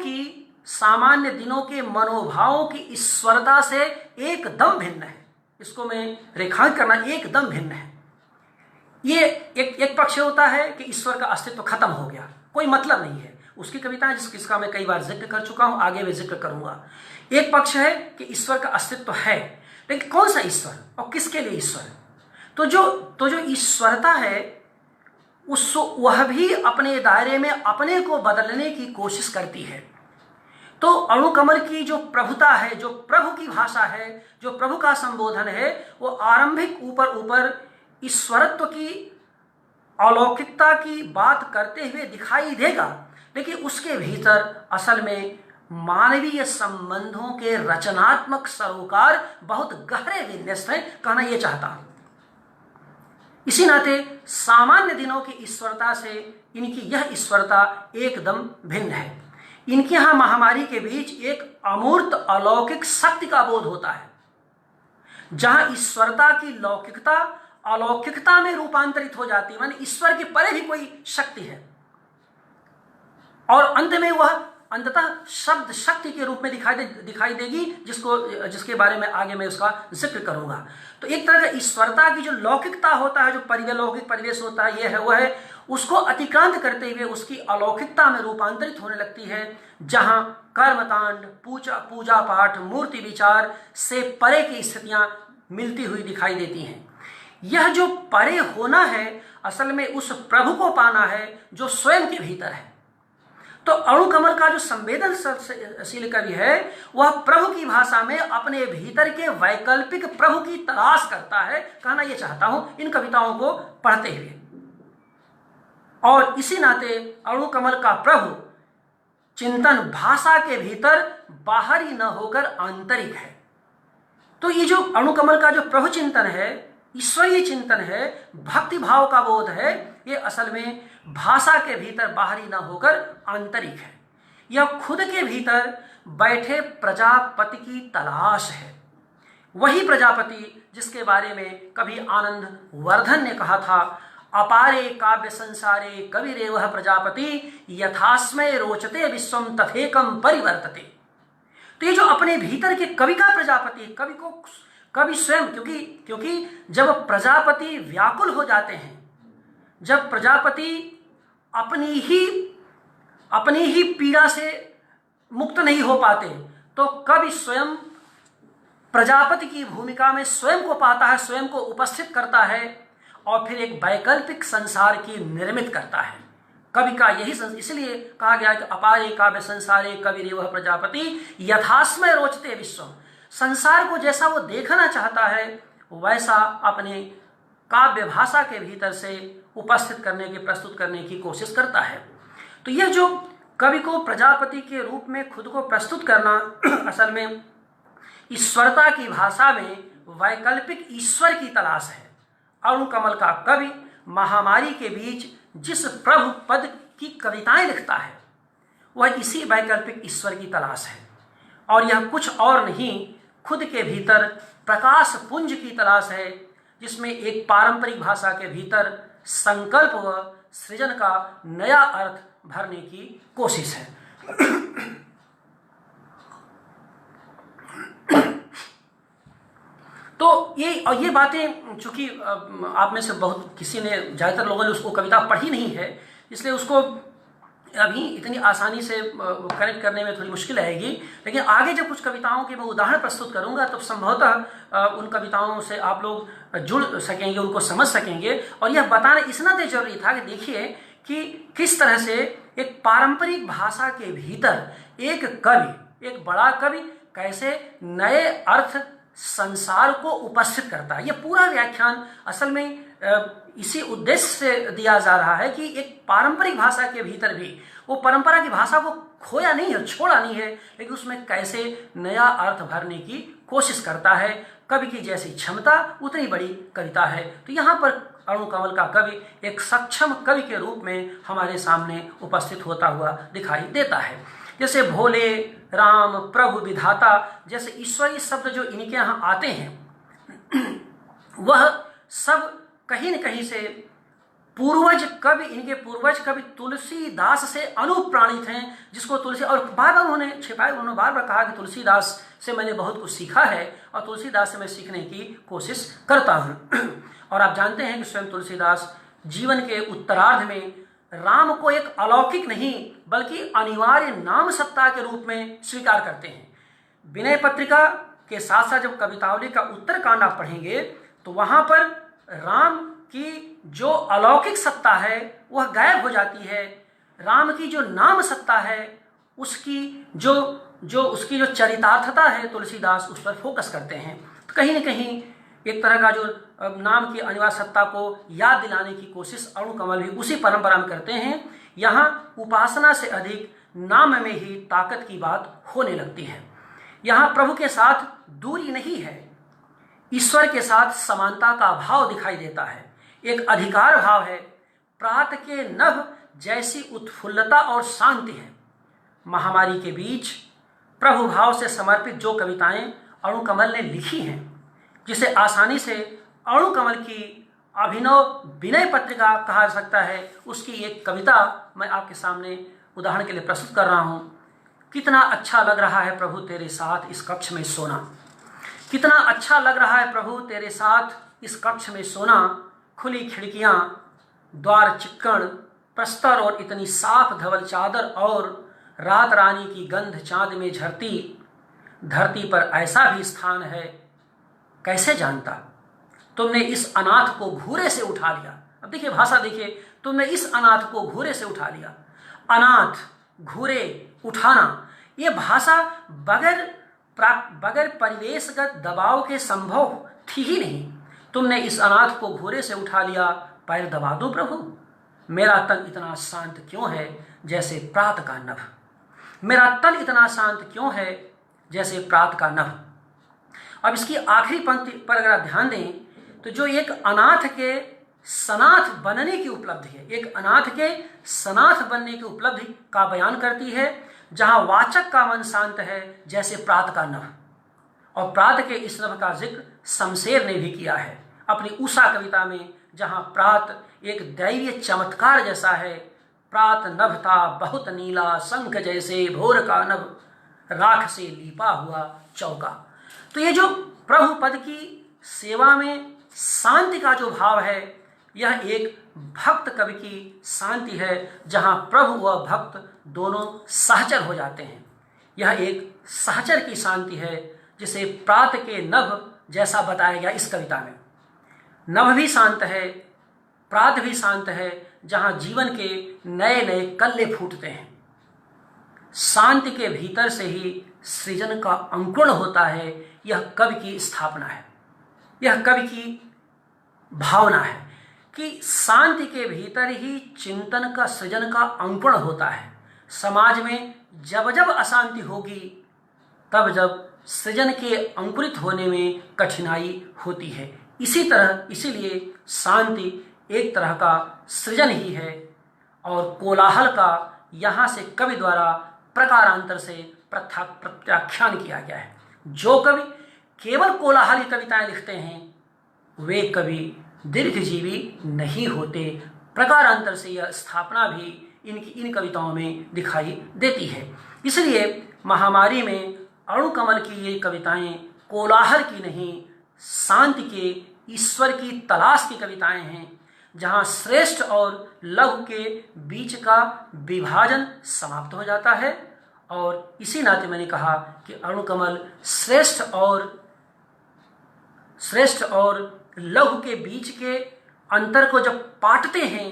A: के मनोभावों की ईश्वरता से एकदम भिन्न है। इसको मैं रेखांकित करना, एकदम भिन्न है। ये एक पक्ष होता है कि ईश्वर का अस्तित्व खत्म हो गया, कोई मतलब नहीं है। उसकी कविताएं जिसका मैं कई बार जिक्र कर चुका हूं, आगे मैं जिक्र करूंगा। एक पक्ष है कि ईश्वर का अस्तित्व है, लेकिन कौन सा ईश्वर और किसके लिए ईश्वर? तो जो ईश्वरता है वह भी अपने दायरे में अपने को बदलने की कोशिश करती है। तो अणुकमल की जो प्रभुता है, जो प्रभु की भाषा है, जो प्रभु का संबोधन है, वो आरंभिक ऊपर ईश्वरत्व की अलौकिकता की बात करते हुए दिखाई देगा, लेकिन उसके भीतर असल में मानवीय संबंधों के रचनात्मक सरोकार बहुत गहरे विन्यस्त हैं, कहना यह चाहता हूं। इसी नाते सामान्य दिनों की ईश्वरता से इनकी यह ईश्वरता एकदम भिन्न है। इनके यहाँ महामारी के बीच एक अमूर्त अलौकिक शक्ति का बोध होता है, जहां ईश्वरता की लौकिकता अलौकिकता में रूपांतरित हो जाती है, माने ईश्वर के परे भी कोई शक्ति है और अंत में वह अंततः शब्द शक्ति के रूप में दिखाई देगी, जिसके बारे में आगे मैं उसका जिक्र करूंगा। तो एक तरह का ईश्वरता की जो लौकिकता होता है, जो लौकिक परिवेश होता है, वह है उसको अतिक्रांत करते हुए उसकी अलौकिकता में रूपांतरित होने लगती है, जहां कर्मकांड, पूजा पाठ, मूर्ति विचार से परे की स्थितियां मिलती हुई दिखाई देती हैं। यह जो परे होना है असल में उस प्रभु को पाना है जो स्वयं के भीतर है। तो अणुकमल का जो संवेदनशील कवि है वह प्रभु की भाषा में अपने भीतर के वैकल्पिक प्रभु की तलाश करता है, कहना यह चाहता हूं इन कविताओं को पढ़ते हुए। और इसी नाते अणुकमल का प्रभु चिंतन भाषा के भीतर बाहरी न होकर आंतरिक है। तो ये जो अणुकमल का जो प्रभु चिंतन है, ईश्वरीय चिंतन है, भक्ति भाव का बोध है, ये असल में भाषा के भीतर बाहरी न होकर आंतरिक है। यह खुद के भीतर बैठे प्रजापति की तलाश है। वही प्रजापति जिसके बारे में कभी आनंद वर्धन ने कहा था, अपारे काव्य संसारे कविरेवः प्रजापति यथास्मय रोचते विश्वम तथेकम परिवर्तते। तो ये जो अपने भीतर के कवि का प्रजापति, कवि स्वयं, क्योंकि जब प्रजापति व्याकुल हो जाते हैं, जब प्रजापति अपनी ही पीड़ा से मुक्त नहीं हो पाते, तो कवि स्वयं प्रजापति की भूमिका में स्वयं को पाता है, स्वयं को उपस्थित करता है और फिर एक वैकल्पिक संसार की निर्मित करता है। कवि का यही इसलिए कहा गया कि अपारे काव्य संसारे कविरेवः प्रजापति यथास्मय रोचते विश्वम। संसार को जैसा वो देखना चाहता है वैसा अपने काव्य भाषा के भीतर से उपस्थित करने की, प्रस्तुत करने की कोशिश करता है। तो यह जो कवि को प्रजापति के रूप में खुद को प्रस्तुत करना असल में ईश्वरता की भाषा में वैकल्पिक ईश्वर की तलाश है। अणुकमल का कवि महामारी के बीच जिस प्रभु पद की कविताएं लिखता है वह इसी वैकल्पिक ईश्वर की तलाश है, और यह कुछ और नहीं, खुद के भीतर प्रकाश पुंज की तलाश है, जिसमें एक पारंपरिक भाषा के भीतर संकल्प व सृजन का नया अर्थ भरने की कोशिश है। तो ये बातें चूंकि आप में से बहुत किसी ने, ज़्यादातर लोगों ने उसको कविता पढ़ी नहीं है, इसलिए उसको अभी इतनी आसानी से कनेक्ट करने में थोड़ी मुश्किल आएगी। लेकिन आगे जब कुछ कविताओं के मैं उदाहरण प्रस्तुत करूंगा तो संभवतः उन कविताओं से आप लोग जुड़ सकेंगे, उनको समझ सकेंगे। और यह बताना इस नाते जरूरी था कि देखिए कि किस तरह से एक पारंपरिक भाषा के भीतर एक कवि, एक बड़ा कवि कैसे नए अर्थ संसार को उपस्थित करता है। यह पूरा व्याख्यान असल में इसी उद्देश्य से दिया जा रहा है कि एक पारंपरिक भाषा के भीतर भी वो परंपरा की भाषा को खोया नहीं है, छोड़ा नहीं है, लेकिन उसमें कैसे नया अर्थ भरने की कोशिश करता है। कवि की जैसी क्षमता उतनी बड़ी कविता है। तो यहाँ पर अणुकमल का कवि एक सक्षम कवि के रूप में हमारे सामने उपस्थित होता हुआ दिखाई देता है। जैसे भोले, राम, प्रभु, विधाता जैसे ईश्वरीय शब्द जो इनके यहाँ आते हैं वह सब कहीं न कहीं से इनके पूर्वज कवि तुलसीदास से अनुप्राणित हैं, जिसको तुलसी, और बार बार उन्होंने बार बार कहा कि तुलसीदास से मैंने बहुत कुछ सीखा है और तुलसीदास से मैं सीखने की कोशिश करता हूँ। और आप जानते हैं कि स्वयं तुलसीदास जीवन के उत्तरार्ध में राम को एक अलौकिक नहीं बल्कि अनिवार्य नाम सत्ता के रूप में स्वीकार करते हैं। विनय पत्रिका के साथ साथ जब कवितावली का उत्तरकांड आप पढ़ेंगे तो वहां पर राम की जो अलौकिक सत्ता है वह गायब हो जाती है। राम की जो नाम सत्ता है उसकी जो चरितार्थता है तुलसीदास उस पर फोकस करते हैं। तो कहीं न कहीं एक तरह का जो नाम की अनिवार्य सत्ता को याद दिलाने की कोशिश अणुकमल भी उसी परंपरा में करते हैं। यहाँ उपासना से अधिक नाम में ही ताकत की बात होने लगती है। यहाँ प्रभु के साथ दूरी नहीं है, ईश्वर के साथ समानता का भाव दिखाई देता है, एक अधिकार भाव है। प्रात के नभ जैसी उत्फुल्लता और शांति है। महामारी के बीच प्रभु भाव से समर्पित जो कविताएं अणुकमल ने लिखी हैं, जिसे आसानी से अणुकमल की अभिनव विनय पत्रिका कहा जा सकता है, उसकी एक कविता मैं आपके सामने उदाहरण के लिए प्रस्तुत कर रहा हूं। कितना अच्छा लग रहा है प्रभु तेरे साथ इस कक्ष में सोना, कितना अच्छा लग रहा है प्रभु तेरे साथ इस कक्ष में सोना। खुली खिड़कियां, द्वार चिक्कण, प्रस्तर और इतनी साफ धवल चादर और रात रानी की गंध चांद में झरती। धरती पर ऐसा भी स्थान है, कैसे जानता। तुमने इस अनाथ को घूरे से उठा लिया। अब देखिए भाषा देखिए, तुमने इस अनाथ को घूरे से उठा लिया। अनाथ, घूरे, उठाना, ये भाषा बगैर परिवेशगत दबाव के संभव थी ही नहीं। तुमने इस अनाथ को घूरे से उठा लिया। पैर दबा दो प्रभु। मेरा तन इतना शांत क्यों है जैसे प्रात का नभ। मेरा तन इतना शांत क्यों है जैसे प्रात का नभ। अब इसकी आखिरी पंक्ति पर अगर आप ध्यान दें तो जो एक अनाथ के सनाथ बनने की उपलब्धि है, एक अनाथ के सनाथ बनने की उपलब्धि का बयान करती है, जहां वाचक का मन शांत है जैसे प्रात का नभ। और प्रात के इस नभ का जिक्र शमशेर ने भी किया है अपनी उषा कविता में, जहां प्रात एक दैवीय चमत्कार जैसा है। प्रात नभ था बहुत नीला, शंख जैसे भोर का नभ, राख से लीपा हुआ चौका। तो ये जो प्रभु पद की सेवा में शांति का जो भाव है, यह एक भक्त कवि की शांति है, जहां प्रभु व भक्त दोनों सहचर हो जाते हैं। यह एक सहचर की शांति है, जिसे प्रात के नभ जैसा बताया गया इस कविता में। नभ भी शांत है, प्रात भी शांत है, जहां जीवन के नए नए कल्ले फूटते हैं। शांति के भीतर से ही सृजन का अंकुरण होता है। यह कवि की स्थापना है, यह कवि की भावना है कि शांति के भीतर ही चिंतन का, सृजन का अंकुरण होता है। समाज में जब जब अशांति होगी, तब जब सृजन के अंकुरित होने में कठिनाई होती है। इसी तरह, इसीलिए शांति एक तरह का सृजन ही है। और कोलाहल का यहाँ से कवि द्वारा प्रकारांतर से प्रत्याख्यान किया गया है। जो कवि केवल कोलाहली कविताएं लिखते हैं, वे कवि दीर्घजीवी नहीं होते। प्रकारांतर से यह स्थापना भी इन कविताओं में दिखाई देती है। इसलिए महामारी में अणुकमल की ये कविताएं कोलाहल की नहीं, शांति के, ईश्वर की तलाश की कविताएं हैं, जहां श्रेष्ठ और लघु के बीच का विभाजन समाप्त हो जाता है। और इसी नाते मैंने कहा कि अणुकमल श्रेष्ठ और लघु के बीच के अंतर को जब पाटते हैं,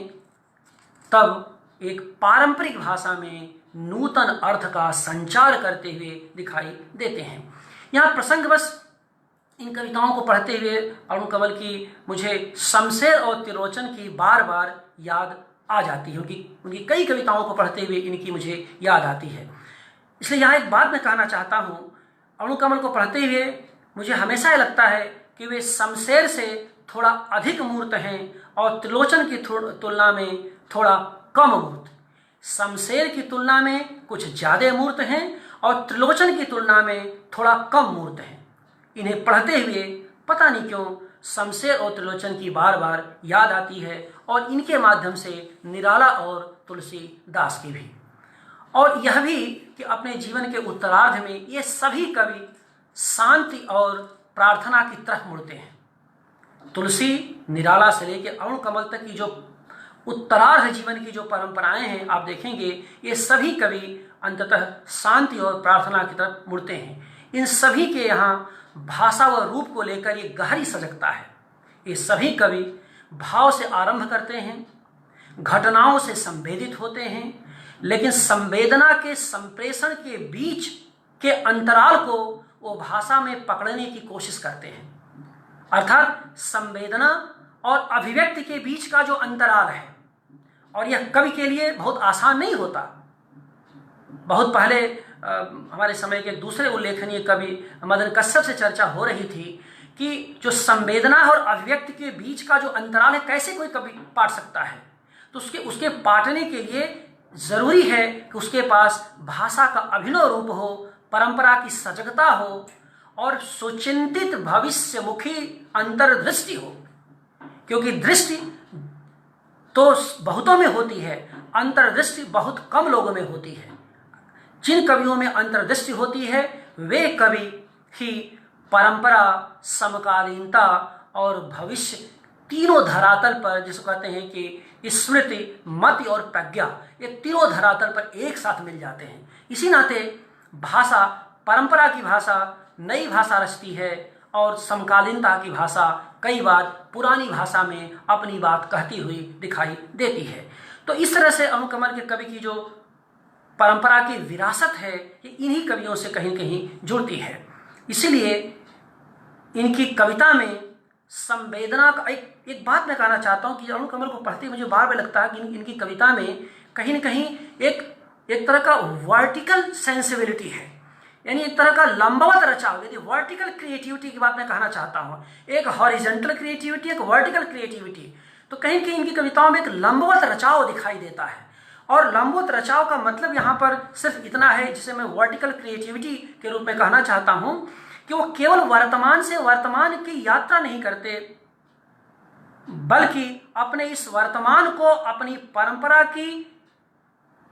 A: तब एक पारंपरिक भाषा में नूतन अर्थ का संचार करते हुए दिखाई देते हैं। यहाँ प्रसंगवश इन कविताओं को पढ़ते हुए अणुकमल की मुझे शमशेर और त्रिलोचन की बार बार याद आ जाती है। उनकी कई कविताओं को पढ़ते हुए इनकी मुझे याद आती है। इसलिए यहाँ एक बात मैं कहना चाहता हूँ, अणुकमल को पढ़ते हुए मुझे हमेशा लगता है कि वे शमशेर से थोड़ा अधिक मूर्त हैं और त्रिलोचन की तुलना में थोड़ा कम मूर्त। शमशेर की तुलना में कुछ ज़्यादा मूर्त हैं और त्रिलोचन की तुलना में थोड़ा कम मूर्त हैं। इन्हें पढ़ते हुए पता नहीं क्यों शमशेर और त्रिलोचन की बार बार याद आती है, और इनके माध्यम से निराला और तुलसीदास की भी। और यह भी कि अपने जीवन के उत्तरार्ध में ये सभी कवि शांति और प्रार्थना की तरफ मुड़ते हैं। तुलसी, निराला से लेकर अणुकमल तक की जो उत्तरार्ध जीवन की जो परंपराएं हैं, आप देखेंगे ये सभी कवि अंततः शांति और प्रार्थना की तरफ मुड़ते हैं। इन सभी के यहाँ भाषा व रूप को लेकर ये गहरी सजगता है। ये सभी कवि भाव से आरंभ करते हैं, घटनाओं से संवेदित होते हैं, लेकिन संवेदना के संप्रेषण के बीच के अंतराल को वो भाषा में पकड़ने की कोशिश करते हैं। अर्थात संवेदना और अभिव्यक्ति के बीच का जो अंतराल है, और यह कवि के लिए बहुत आसान नहीं होता। बहुत पहले हमारे समय के दूसरे उल्लेखनीय कवि मदन कश्यप से चर्चा हो रही थी कि जो संवेदना और अभिव्यक्ति के बीच का जो अंतराल है, कैसे कोई कवि पाट सकता है। तो उसके पाटने के लिए जरूरी है कि उसके पास भाषा का अभिनव रूप हो, परंपरा की सजगता हो और सुचिंतित भविष्यमुखी अंतर्दृष्टि हो। क्योंकि दृष्टि तो बहुतों में होती है, अंतर्दृष्टि बहुत कम लोगों में होती है। जिन कवियों में अंतर्दृष्टि होती है वे कवि ही परंपरा, समकालीनता और भविष्य तीनों धरातल पर, जिसको कहते हैं कि स्मृति, मति और प्रज्ञा, ये तीनों धरातल पर एक साथ मिल जाते हैं। इसी नाते भाषा, परंपरा की भाषा नई भाषा रचती है और समकालीनता की भाषा कई बार पुरानी भाषा में अपनी बात कहती हुई दिखाई देती है। तो इस तरह से अणुकमल के कवि की जो परंपरा की विरासत है ये इन्हीं कवियों से कहीं कहीं जुड़ती है। इसीलिए इनकी कविता में संवेदना का एक बात मैं कहना चाहता हूँ कि अणुकमल को पढ़ते मुझे बार बार लगता है कि इनकी कविता में कहीं न कहीं एक तरह का वर्टिकल सेंसिबिलिटी है, यानी एक तरह का लंबवत रचाव, यदि वर्टिकल क्रिएटिविटी की बात मैं कहना चाहता हूँ, एक हॉरिजॉन्टल क्रिएटिविटी, एक वर्टिकल क्रिएटिविटी, तो कहीं कहीं इनकी कविताओं में एक लंबवत रचाव दिखाई देता है। और लंबवत रचाव का मतलब यहाँ पर सिर्फ इतना है जिसे मैं वर्टिकल क्रिएटिविटी के रूप में कहना चाहता हूँ कि वो केवल वर्तमान से वर्तमान की यात्रा नहीं करते, बल्कि अपने इस वर्तमान को अपनी परंपरा की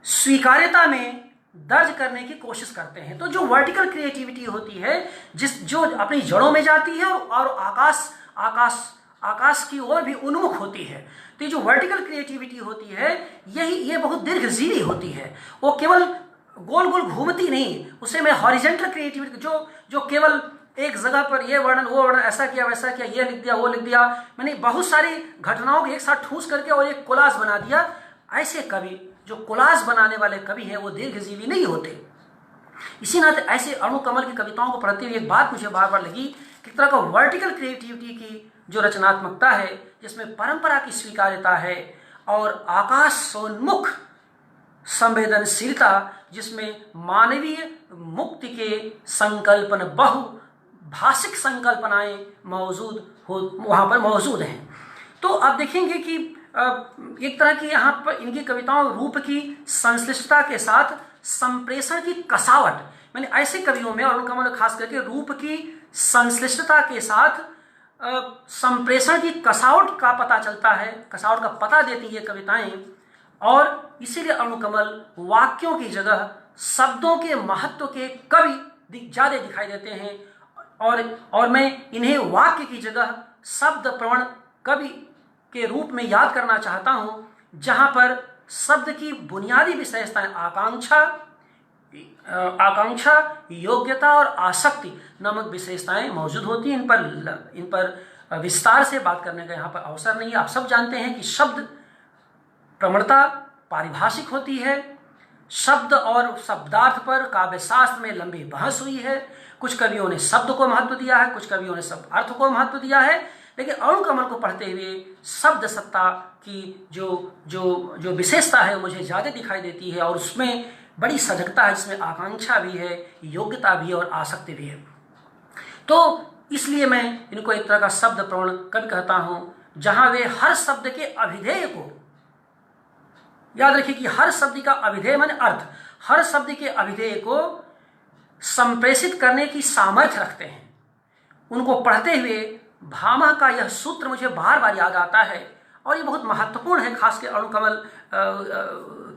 A: स्वीकार्यता में दर्ज करने की कोशिश करते हैं। तो जो वर्टिकल क्रिएटिविटी होती है, जो अपनी जड़ों में जाती है और आकाश की ओर भी उन्मुख होती है, तो ये जो वर्टिकल क्रिएटिविटी होती है ये बहुत दीर्घजीवी होती है। वो केवल गोल गोल घूमती नहीं, उसे मैं हॉरिजॉन्टल क्रिएटिविटी जो केवल एक जगह पर ये वर्णन वो वर्णन, ऐसा किया वैसा किया, ये लिख दिया वो लिख दिया, मैंने बहुत सारी घटनाओं को एक साथ ठूस करके और एक कोलाज बना दिया, ऐसे कवि, जो कोलाज बनाने वाले कवि हैं, वो दीर्घजीवी नहीं होते। इसी नाते ऐसे अणुकमल की कविताओं को पढ़ते हुए एक बात मुझे बार बार लगी कि तरह का वर्टिकल क्रिएटिविटी की जो रचनात्मकता है, जिसमें परंपरा की स्वीकार्यता है और आकाशोन्मुख संवेदनशीलता, जिसमें मानवीय मुक्ति के संकल्पन, बहुभाषिक संकल्पनाएं वहाँ पर मौजूद हैं। तो आप देखेंगे कि एक तरह की यहाँ पर इनकी कविताओं रूप की संश्लिष्टता के साथ संप्रेषण की कसावट, मैंने ऐसे कवियों में, और अणुकमल खास करके रूप की संश्लिष्टता के साथ संप्रेषण की कसावट का पता चलता है, कसावट का पता देती है कविताएं। और इसीलिए अणुकमल वाक्यों की जगह शब्दों के महत्व के कवि ज्यादा दिखाई देते हैं, और मैं इन्हें वाक्य की जगह शब्द प्रवण कवि के रूप में याद करना चाहता हूं, जहां पर शब्द की बुनियादी विशेषताएं आकांक्षा, योग्यता और आसक्ति नामक विशेषताएं मौजूद होती हैं। इन पर विस्तार से बात करने का यहाँ पर अवसर नहीं है। आप सब जानते हैं कि शब्द प्रवणता पारिभाषिक होती है। शब्द और शब्दार्थ पर काव्यशास्त्र में लंबी बहस हुई है। कुछ कवियों ने शब्द को महत्व दिया है, कुछ कवियों ने शब्द अर्थ को महत्व दिया है, लेकिन अणुकमल को पढ़ते हुए शब्द सत्ता की जो विशेषता है मुझे ज़्यादा दिखाई देती है, और उसमें बड़ी सजगता है, जिसमें आकांक्षा भी है, योग्यता भी है और आसक्ति भी है। तो इसलिए मैं इनको एक तरह का शब्द प्रवण कवि कहता हूँ, जहाँ वे हर शब्द के अभिधेय को, याद रखिए कि हर शब्द का अभिधेय माने अर्थ, हर शब्द के अभिधेय को संप्रेषित करने की सामर्थ्य रखते हैं। उनको पढ़ते हुए भामा का यह सूत्र मुझे बार बार याद आता है, और ये बहुत महत्वपूर्ण है खास के अणुकमल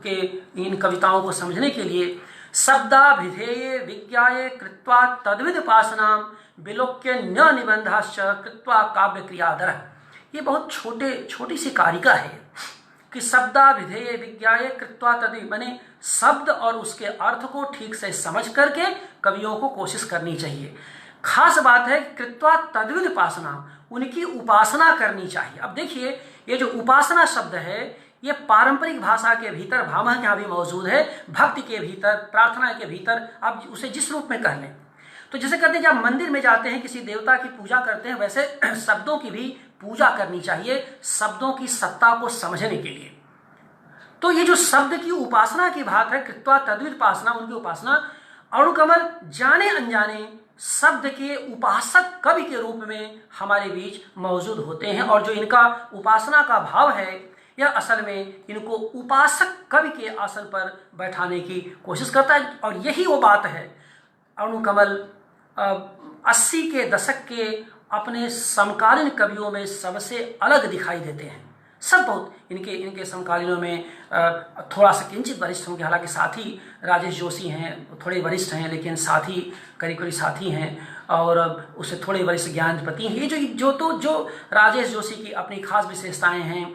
A: के इन कविताओं को समझने के लिए। शब्दाभिधेये विज्ञाये कृत्वा तद्विदुपासनां विलोक्य न निबंधाश्च कृत्वा काव्य क्रियादर। ये बहुत छोटी सी कारिका है कि शब्दाभिधेये विज्ञाये कृत्वा तद्विद, माने शब्द और उसके अर्थ को ठीक से समझ करके कवियों को कोशिश करनी चाहिए। खास बात है कृत्वा तद्विद उपासना, उनकी उपासना करनी चाहिए। अब देखिए ये जो उपासना शब्द है ये पारंपरिक भाषा के भीतर, भामा के यहाँ भी मौजूद है, भक्ति के भीतर, प्रार्थना के भीतर, आप उसे जिस रूप में कह लें। तो जैसे कहते हैं कि आप मंदिर में जाते हैं, किसी देवता की पूजा करते हैं, वैसे शब्दों की भी पूजा करनी चाहिए, शब्दों की सत्ता को समझने के लिए। तो ये जो शब्द की उपासना की बात है, कृत्वा तद्विद उपासना, उनकी उपासना, अणुकमल जाने अनजाने शब्द के उपासक कवि के रूप में हमारे बीच मौजूद होते हैं, और जो इनका उपासना का भाव है यह असल में इनको उपासक कवि के आसन पर बैठाने की कोशिश करता है। और यही वो बात है, अणुकमल 80 के दशक के अपने समकालीन कवियों में सबसे अलग दिखाई देते हैं, सब बहुत इनके समकालीनों में थोड़ा सा किंचित वरिष्ठ होंगे, हालांकि साथी राजेश जोशी हैं, थोड़े वरिष्ठ हैं, लेकिन साथी करीब करीब साथी हैं, और उससे थोड़े वरिष्ठ ज्ञानपति हैं। ये जो राजेश जोशी की अपनी खास विशेषताएं हैं,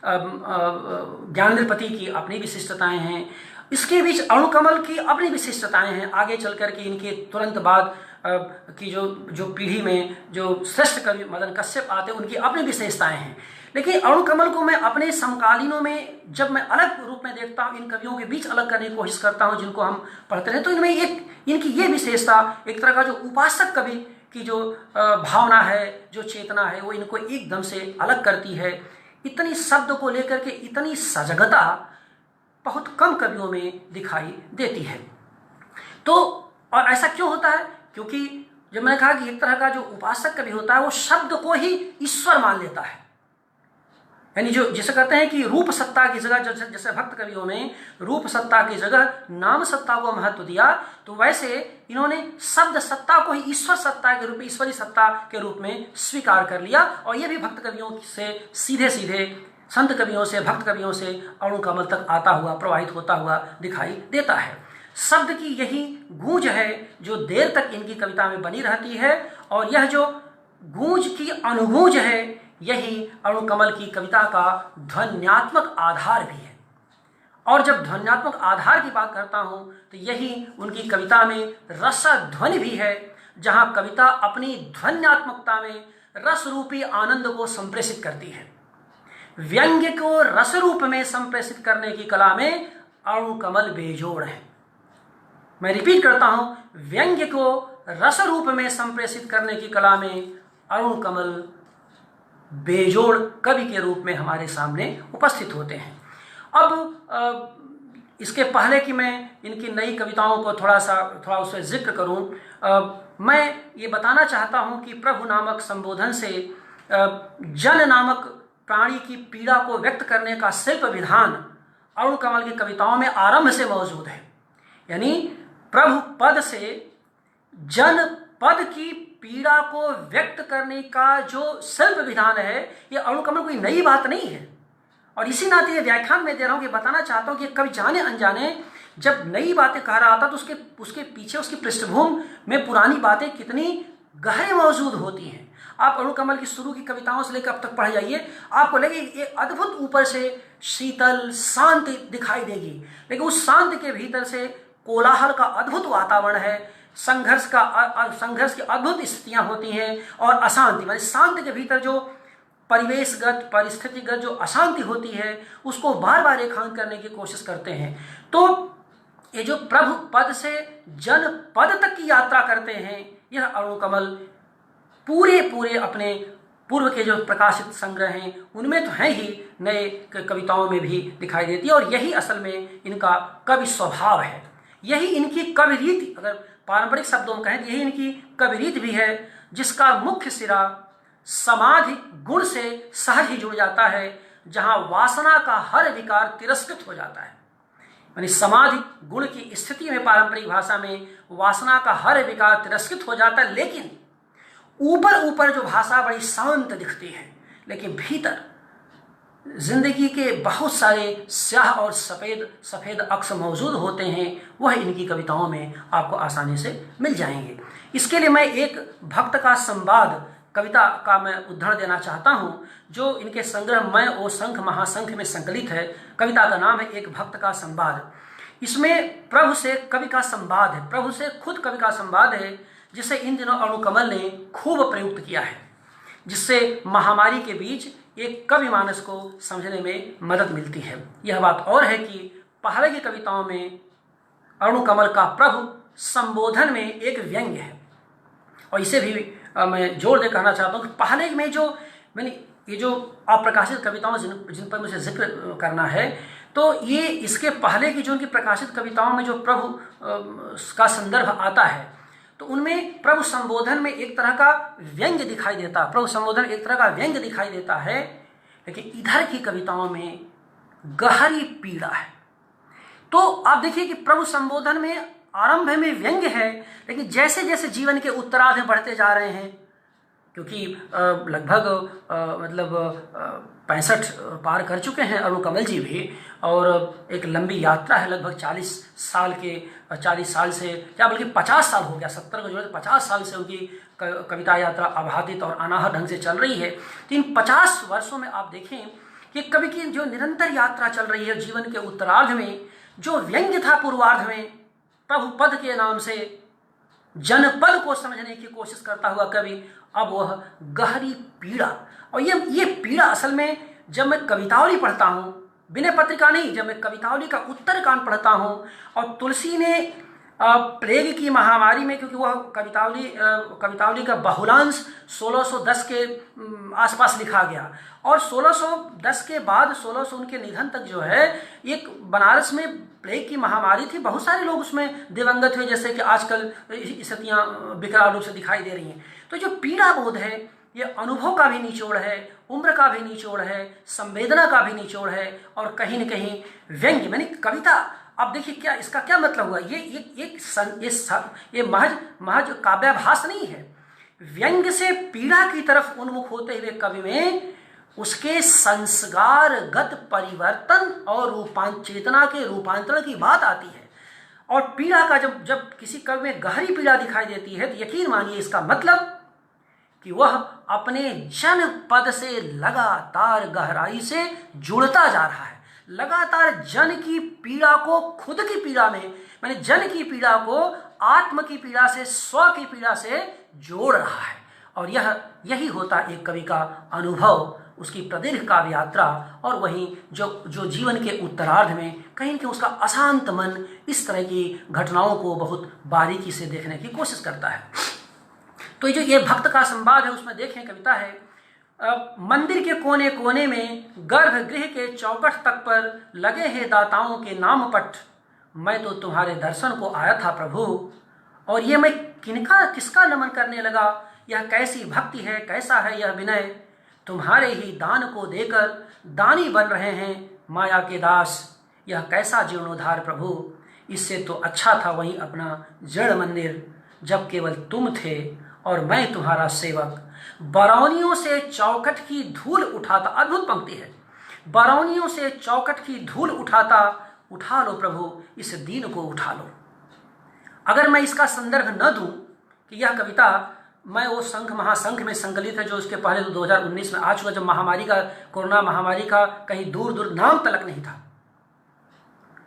A: ज्ञानेंद्रपति की अपनी विशिष्टताएं हैं, इसके बीच अणुकमल की अपनी विशिष्टताएं हैं। आगे चल कर के इनके तुरंत बाद की जो पीढ़ी में जो श्रेष्ठ कवि मदन कश्यप आते हैं, उनकी अपनी विशेषताएं हैं। लेकिन अणुकमल को मैं अपने समकालीनों में जब मैं अलग रूप में देखता हूँ, इन कवियों के बीच अलग करने की कोशिश करता हूँ जिनको हम पढ़ते हैं, तो इनमें इनकी ये विशेषता, एक तरह का जो उपासक कवि की जो भावना है, जो चेतना है, वो इनको एकदम से अलग करती है। इतनी शब्द को लेकर के इतनी सजगता बहुत कम कवियों में दिखाई देती है। तो और ऐसा क्यों होता है? क्योंकि जब मैंने कहा कि एक तरह का जो उपासक कवि होता है वो शब्द को ही ईश्वर मान लेता है, यानी जो जिसे कहते हैं कि रूप सत्ता की जगह, जैसे भक्त कवियों में रूप सत्ता की जगह नाम सत्ता को महत्व दिया, तो वैसे इन्होंने शब्द सत्ता को ही ईश्वर सत्ता के रूप में, ईश्वरी सत्ता के रूप में स्वीकार कर लिया। और ये भी भक्त कवियों से सीधे सीधे, संत कवियों से, भक्त कवियों से अणुकमल तक आता हुआ, प्रवाहित होता हुआ दिखाई देता है। शब्द की यही गूंज है जो देर तक इनकी कविता में बनी रहती है, और यह जो गूंज की अनुगूंज है, यही अणुकमल की कविता का ध्वन्यात्मक आधार भी है। और जब ध्वन्यात्मक आधार की बात करता हूं, तो यही उनकी कविता में रसध्वनि भी है, जहां कविता अपनी ध्वन्यात्मकता में रस रूपी आनंद को संप्रेषित करती है। व्यंग्य को रस रूप में संप्रेषित करने की कला में अणुकमल बेजोड़ है। मैं रिपीट करता हूं, व्यंग्य को रस रूप में संप्रेषित करने की कला में अणुकमल बेजोड़ कवि के रूप में हमारे सामने उपस्थित होते हैं। अब इसके पहले कि मैं इनकी नई कविताओं को थोड़ा उससे जिक्र करूं, मैं ये बताना चाहता हूं कि प्रभु नामक संबोधन से जन नामक प्राणी की पीड़ा को व्यक्त करने का शिल्प विधान अणुकमल की कविताओं में आरंभ से मौजूद है। यानी प्रभु पद से जन पद की पीड़ा को व्यक्त करने का जो शिल्प विधान है, ये अणुकमल कोई नई बात नहीं है। और इसी नाते ये व्याख्यान में दे रहा हूं कि बताना चाहता हूं कि कवि जाने अनजाने जब नई बातें कह रहा था, तो उसके पीछे, उसकी पृष्ठभूमि में पुरानी बातें कितनी गहरे मौजूद होती हैं। आप अणुकमल की शुरू की कविताओं से लेकर अब तक पढ़ जाइए, आपको लगेगी एक अद्भुत ऊपर से शीतल शांति दिखाई देगी, लेकिन उस शांति के भीतर से कोलाहल का अद्भुत वातावरण है, संघर्ष की अद्भुत स्थितियां होती हैं, और अशांति, माने शांति के भीतर जो परिवेशगत, परिस्थितिगत जो अशांति होती है, उसको बार बार रेखांकन करने की कोशिश करते हैं। तो ये जो प्रभु पद से जन पद तक की यात्रा करते हैं, यह अणुकमल पूरे अपने पूर्व के जो प्रकाशित संग्रह हैं उनमें तो है ही, नए कविताओं में भी दिखाई देती है। और यही असल में इनका कवि स्वभाव है, यही इनकी कवि रीति, अगर पारंपरिक शब्दों में कहें तो यही इनकी कवि रीति भी है, जिसका मुख्य सिरा समाधि गुण से सहज ही जुड़ जाता है, जहां वासना का हर विकार तिरस्कृत हो जाता है। यानी समाधि गुण की स्थिति में पारंपरिक भाषा में वासना का हर विकार तिरस्कृत हो जाता है, लेकिन ऊपर जो भाषा बड़ी शांत दिखती है, लेकिन भीतर जिंदगी के बहुत सारे स्याह और सफ़ेद अक्स मौजूद होते हैं, वह इनकी कविताओं में आपको आसानी से मिल जाएंगे। इसके लिए मैं एक भक्त का संवाद कविता का मैं उदाहरण देना चाहता हूं, जो इनके संग्रह मैं ओ शंख महाशंख में संकलित है। कविता का नाम है एक भक्त का संवाद। इसमें प्रभु से कवि का संवाद है, प्रभु से खुद कवि का संवाद है, जिसे इन दिनों अणुकमल ने खूब प्रयुक्त किया है, जिससे महामारी के बीच एक कवि मानस को समझने में मदद मिलती है। यह बात और है कि पहले की कविताओं में अणुकमल का प्रभु संबोधन में एक व्यंग्य है, और इसे भी मैं जोड़ दे कहना चाहता हूँ कि पहले में जो मैंने ये जो अप्रकाशित कविताओं जिन पर मुझे जिक्र करना है, तो ये इसके पहले की जो उनकी प्रकाशित कविताओं में जो प्रभु का संदर्भ आता है, तो उनमें प्रभु संबोधन में एक तरह का व्यंग्य दिखाई देता है, प्रभु संबोधन एक तरह का व्यंग्य दिखाई देता है, लेकिन इधर की कविताओं में गहरी पीड़ा है। तो आप देखिए कि प्रभु संबोधन में आरंभ में व्यंग्य है, लेकिन जैसे जैसे जीवन के उत्तरार्ध में बढ़ते जा रहे हैं, क्योंकि लगभग मतलब 65 पार कर चुके हैं अरुण कमल जी भी, और एक लंबी यात्रा है, लगभग 40 साल से, क्या बल्कि 50 साल हो गया, 70 को जोड़े 50 साल से उनकी कविता यात्रा अबाधित और अनाहत ढंग से चल रही है। तो इन 50 वर्षों में आप देखें कि कवि की जो निरंतर यात्रा चल रही है, जीवन के उत्तरार्ध में जो व्यंग्य था पूर्वार्ध में, प्रभु पद के नाम से जनपद को समझने की कोशिश करता हुआ कवि अब वह गहरी पीड़ा, और ये पीड़ा असल में जब मैं कवितावली पढ़ता हूँ, विनय पत्रिका नहीं, जब मैं कवितावली का उत्तरकांड पढ़ता हूँ, और तुलसी ने प्लेग की महामारी में, क्योंकि वह कवितावली का बहुलांश 1610 के आसपास लिखा गया, और 1610 के बाद 1600 उनके निधन तक जो है एक बनारस में प्लेग की महामारी थी, बहुत सारे लोग उसमें दिवंगत हुए, जैसे कि आजकल स्थितियाँ विकराल रूप से दिखाई दे रही हैं। तो जो पीड़ा बोध है, ये अनुभव का भी निचोड़ है, उम्र का भी निचोड़ है, संवेदना का भी निचोड़ है, और कहीं न कहीं व्यंग्य मानी कविता। अब देखिए क्या इसका क्या मतलब हुआ, ये महज काव्याभास नहीं है। व्यंग्य से पीड़ा की तरफ उन्मुख होते हुए कवि में उसके संस्कारगत परिवर्तन और चेतना के रूपांतरण की बात आती है। और पीड़ा का जब किसी कवि में गहरी पीड़ा दिखाई देती है, तो यकीन मानिए इसका मतलब कि वह अपने जनपद से लगातार गहराई से जुड़ता जा रहा है, लगातार जन की पीड़ा को खुद की पीड़ा में, माने जन की पीड़ा को आत्म की पीड़ा से, स्व की पीड़ा से जोड़ रहा है। और यही होता एक कवि का अनुभव, उसकी प्रदीर्घ काव्य यात्रा, और वहीं जो जीवन के उत्तरार्ध में कहीं न कहीं उसका अशांत मन इस तरह की घटनाओं को बहुत बारीकी से देखने की कोशिश करता है। तो ये भक्त का संवाद है, उसमें देखें कविता है, मंदिर के कोने कोने में गर्भगृह के चौखट तक पर लगे हैं दाताओं के नाम पट, मैं तो तुम्हारे दर्शन को आया था प्रभु, और ये मैं किसका नमन करने लगा, यह कैसी भक्ति है, कैसा है यह विनय, तुम्हारे ही दान को देकर दानी बन रहे हैं माया के दास, यह कैसा जीर्णोद्धार प्रभु, इससे तो अच्छा था वहीं अपना जड़ मंदिर, जब केवल तुम थे और मैं तुम्हारा सेवक, बरौनियों से चौखट की धूल उठाता। अद्भुत पंक्ति है, बरौनियों से चौखट की धूल उठाता, उठा लो प्रभु इस दीन को उठा लो। अगर मैं इसका संदर्भ न दूं कि यह कविता मैं वो महासंघ में संकलित है, जो उसके पहले तो 2019 में आ चुका, जब कोरोना महामारी का कहीं दूर दूर नाम तलक नहीं था,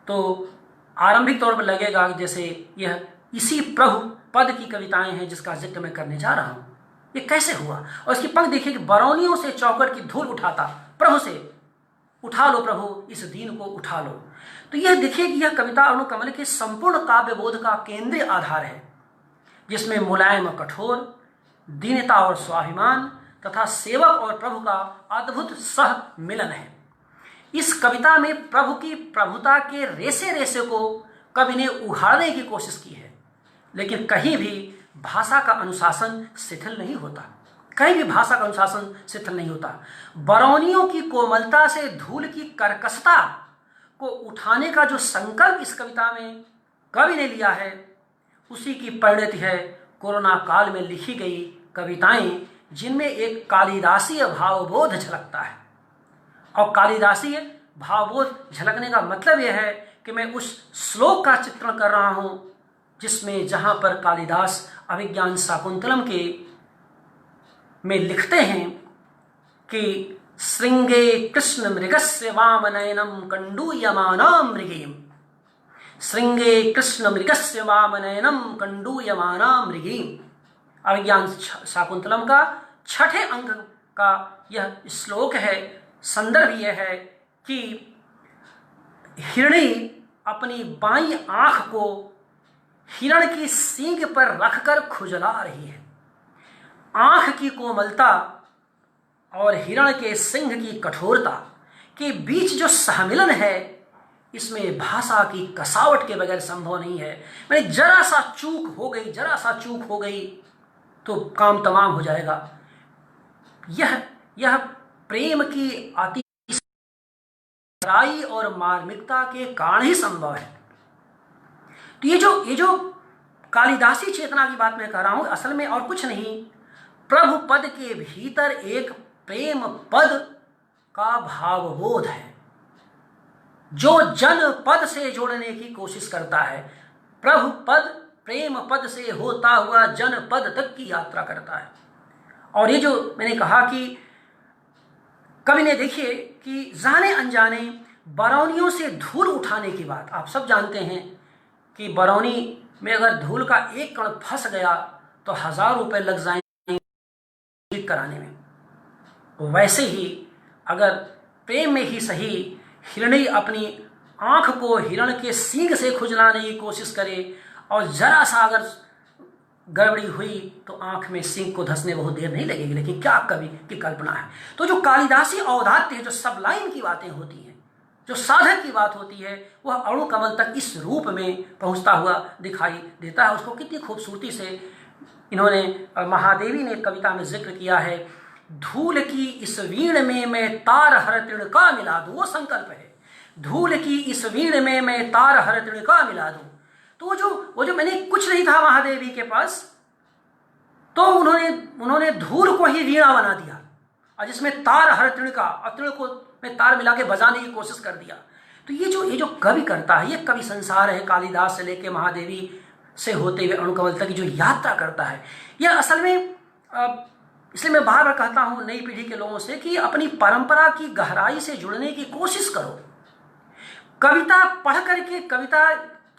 A: तो आरंभिक तौर पर लगेगा जैसे यह इसी प्रभु पद की कविताएं हैं जिसका जिक्र मैं करने जा रहा हूं। ये कैसे हुआ, और इसकी पंक्ति देखिए कि बरौनियों से चौखट की धूल उठाता, प्रभु से उठा लो प्रभु इस दीन को उठा लो। तो यह देखिए कि यह कविता अरुण कमल के संपूर्ण काव्यबोध का केंद्रीय आधार है, जिसमें मुलायम कठोर, दीनता और स्वाभिमान तथा सेवक और प्रभु का अद्भुत सह मिलन है। इस कविता में प्रभु की प्रभुता के रेसे रेसे को कवि ने उघाड़ने की कोशिश की है, लेकिन कहीं भी भाषा का अनुशासन शिथिल नहीं होता, कहीं भी भाषा का अनुशासन शिथिल नहीं होता। बरौनियों की कोमलता से धूल की कर्कशता को उठाने का जो संकल्प इस कविता में कवि ने लिया है, उसी की परिणति है कोरोना काल में लिखी गई कविताएं, जिनमें एक कालिदासीय भावबोध झलकता है। और कालिदासीय भावबोध झलकने का मतलब यह है कि मैं उस श्लोक का चित्रण कर रहा हूं जिसमें जहां पर कालिदास अभिज्ञान शाकुंतलम के में लिखते हैं कि श्रृंगे कृष्ण मृगस्य वामनयनम कंडूयमानां मृगीम, श्रृंगे कृष्ण मृगस्य वामनयनम कंडूयमानां मृगीम। अभिज्ञान शाकुंतलम का 6ठे अंक का यह श्लोक है। संदर्भ यह है कि हिरणी अपनी बाईं आंख को हिरण की सींग पर रखकर खुजला रही है। आंख की कोमलता और हिरण के सिंह की कठोरता के बीच जो सहमिलन है, इसमें भाषा की कसावट के बगैर संभव नहीं है। मैंने जरा सा चूक हो गई तो काम तमाम हो जाएगा। यह प्रेम की अति गहराई और मार्मिकता के कारण ही संभव है। तो ये जो कालिदासी चेतना की बात मैं कर रहा हूं, असल में और कुछ नहीं, प्रभु पद के भीतर एक प्रेम पद का भावबोध है जो जन पद से जोड़ने की कोशिश करता है। प्रभु पद प्रेम पद से होता हुआ जन पद तक की यात्रा करता है। और ये जो मैंने कहा कि कवि ने, देखिए कि जाने अनजाने बरौनियों से धूल उठाने की बात, आप सब जानते हैं कि बरौनी में अगर धूल का एक कण फंस गया तो 1000 रुपए लग जाएंगे ठीक कराने में। वैसे ही अगर प्रेम में ही सही हिरणी अपनी आंख को हिरण के सींग से खुजलाने की कोशिश करे और जरा सा अगर गड़बड़ी हुई तो आंख में सींग को धंसने बहुत देर नहीं लगेगी। लेकिन क्या कवि की कल्पना है। तो जो कालिदासी औदात्य है, जो सबलाइन की बातें होती हैं, जो साधक की बात होती है, वह अणु कमल तक इस रूप में पहुंचता हुआ दिखाई देता है। उसको कितनी खूबसूरती से इन्होंने, महादेवी ने कविता में जिक्र किया है, धूल की इस वीण में मैं तार हर तृण का मिला दूं। वो संकल्प है, धूल की इस वीण में मैं तार हर तृण का मिला दूं। तो वो जो मैंने कुछ नहीं था महादेवी के पास, तो उन्होंने धूल को ही वीणा बना दिया और जिसमें तार हर तृण का, और तृण को में तार मिला के बजाने की कोशिश कर दिया। तो ये जो कवि करता है, ये कवि संसार है। कालिदास से लेके महादेवी से होते हुए अणुकमल तक की जो यात्रा करता है, यह असल में, इसलिए मैं बार बार कहता हूं नई पीढ़ी के लोगों से कि अपनी परंपरा की गहराई से जुड़ने की कोशिश करो। कविता पढ़ करके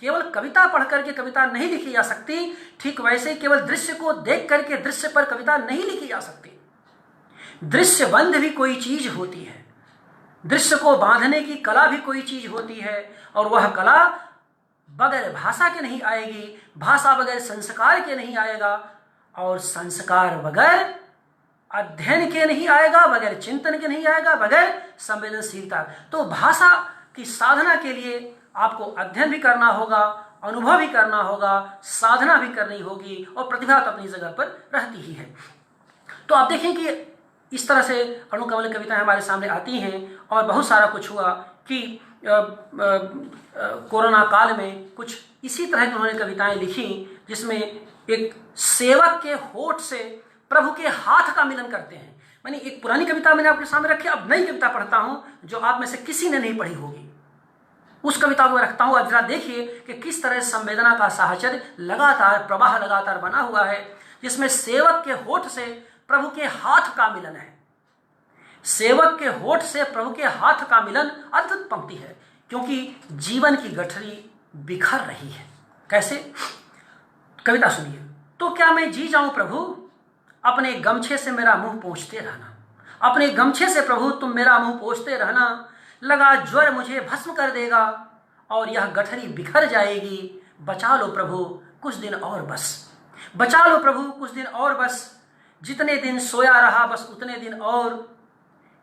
A: केवल कविता पढ़ करके कविता नहीं लिखी जा सकती। ठीक वैसे केवल दृश्य को देख करके दृश्य पर कविता नहीं लिखी जा सकती। दृश्य बंध भी कोई चीज होती है, दृश्य को बांधने की कला भी कोई चीज होती है, और वह कला बगैर भाषा के नहीं आएगी, भाषा बगैर संस्कार के नहीं आएगा, और संस्कार बगैर अध्ययन के नहीं आएगा, बगैर चिंतन के नहीं आएगा, बगैर संवेदनशीलता। तो भाषा की साधना के लिए आपको अध्ययन भी करना होगा, अनुभव भी करना होगा, साधना भी करनी होगी, और प्रतिभा तो अपनी जगह पर रहती ही है। तो आप देखें कि इस तरह से अणुकमल कविताएं हमारे सामने आती हैं। और बहुत सारा कुछ हुआ कि कोरोना काल में कुछ इसी तरह की उन्होंने कविताएं लिखी, जिसमें एक सेवक के होठ से प्रभु के हाथ का मिलन करते हैं। मैंने एक पुरानी कविता मैंने आपके सामने रखी, अब नई कविता पढ़ता हूं जो आप में से किसी ने नहीं पढ़ी होगी। उस कविता को रखता हूं, अब जरा देखिए कि किस तरह संवेदना का साहचर्य लगातार, प्रवाह लगातार बना हुआ है, जिसमें सेवक के होठ से प्रभु के हाथ का मिलन है। सेवक के होठ से प्रभु के हाथ का मिलन अद्भुत पंक्ति है, क्योंकि जीवन की गठरी बिखर रही है। कैसे? कविता सुनिए। तो क्या मैं जी जाऊं प्रभु, अपने गमछे से मेरा मुंह पोंछते रहना, अपने गमछे से प्रभु तुम मेरा मुंह पोंछते रहना, लगा ज्वर मुझे भस्म कर देगा और यह गठरी बिखर जाएगी। बचा लो प्रभु कुछ दिन और बस, बचा लो प्रभु कुछ दिन और बस, जितने दिन सोया रहा बस उतने दिन और,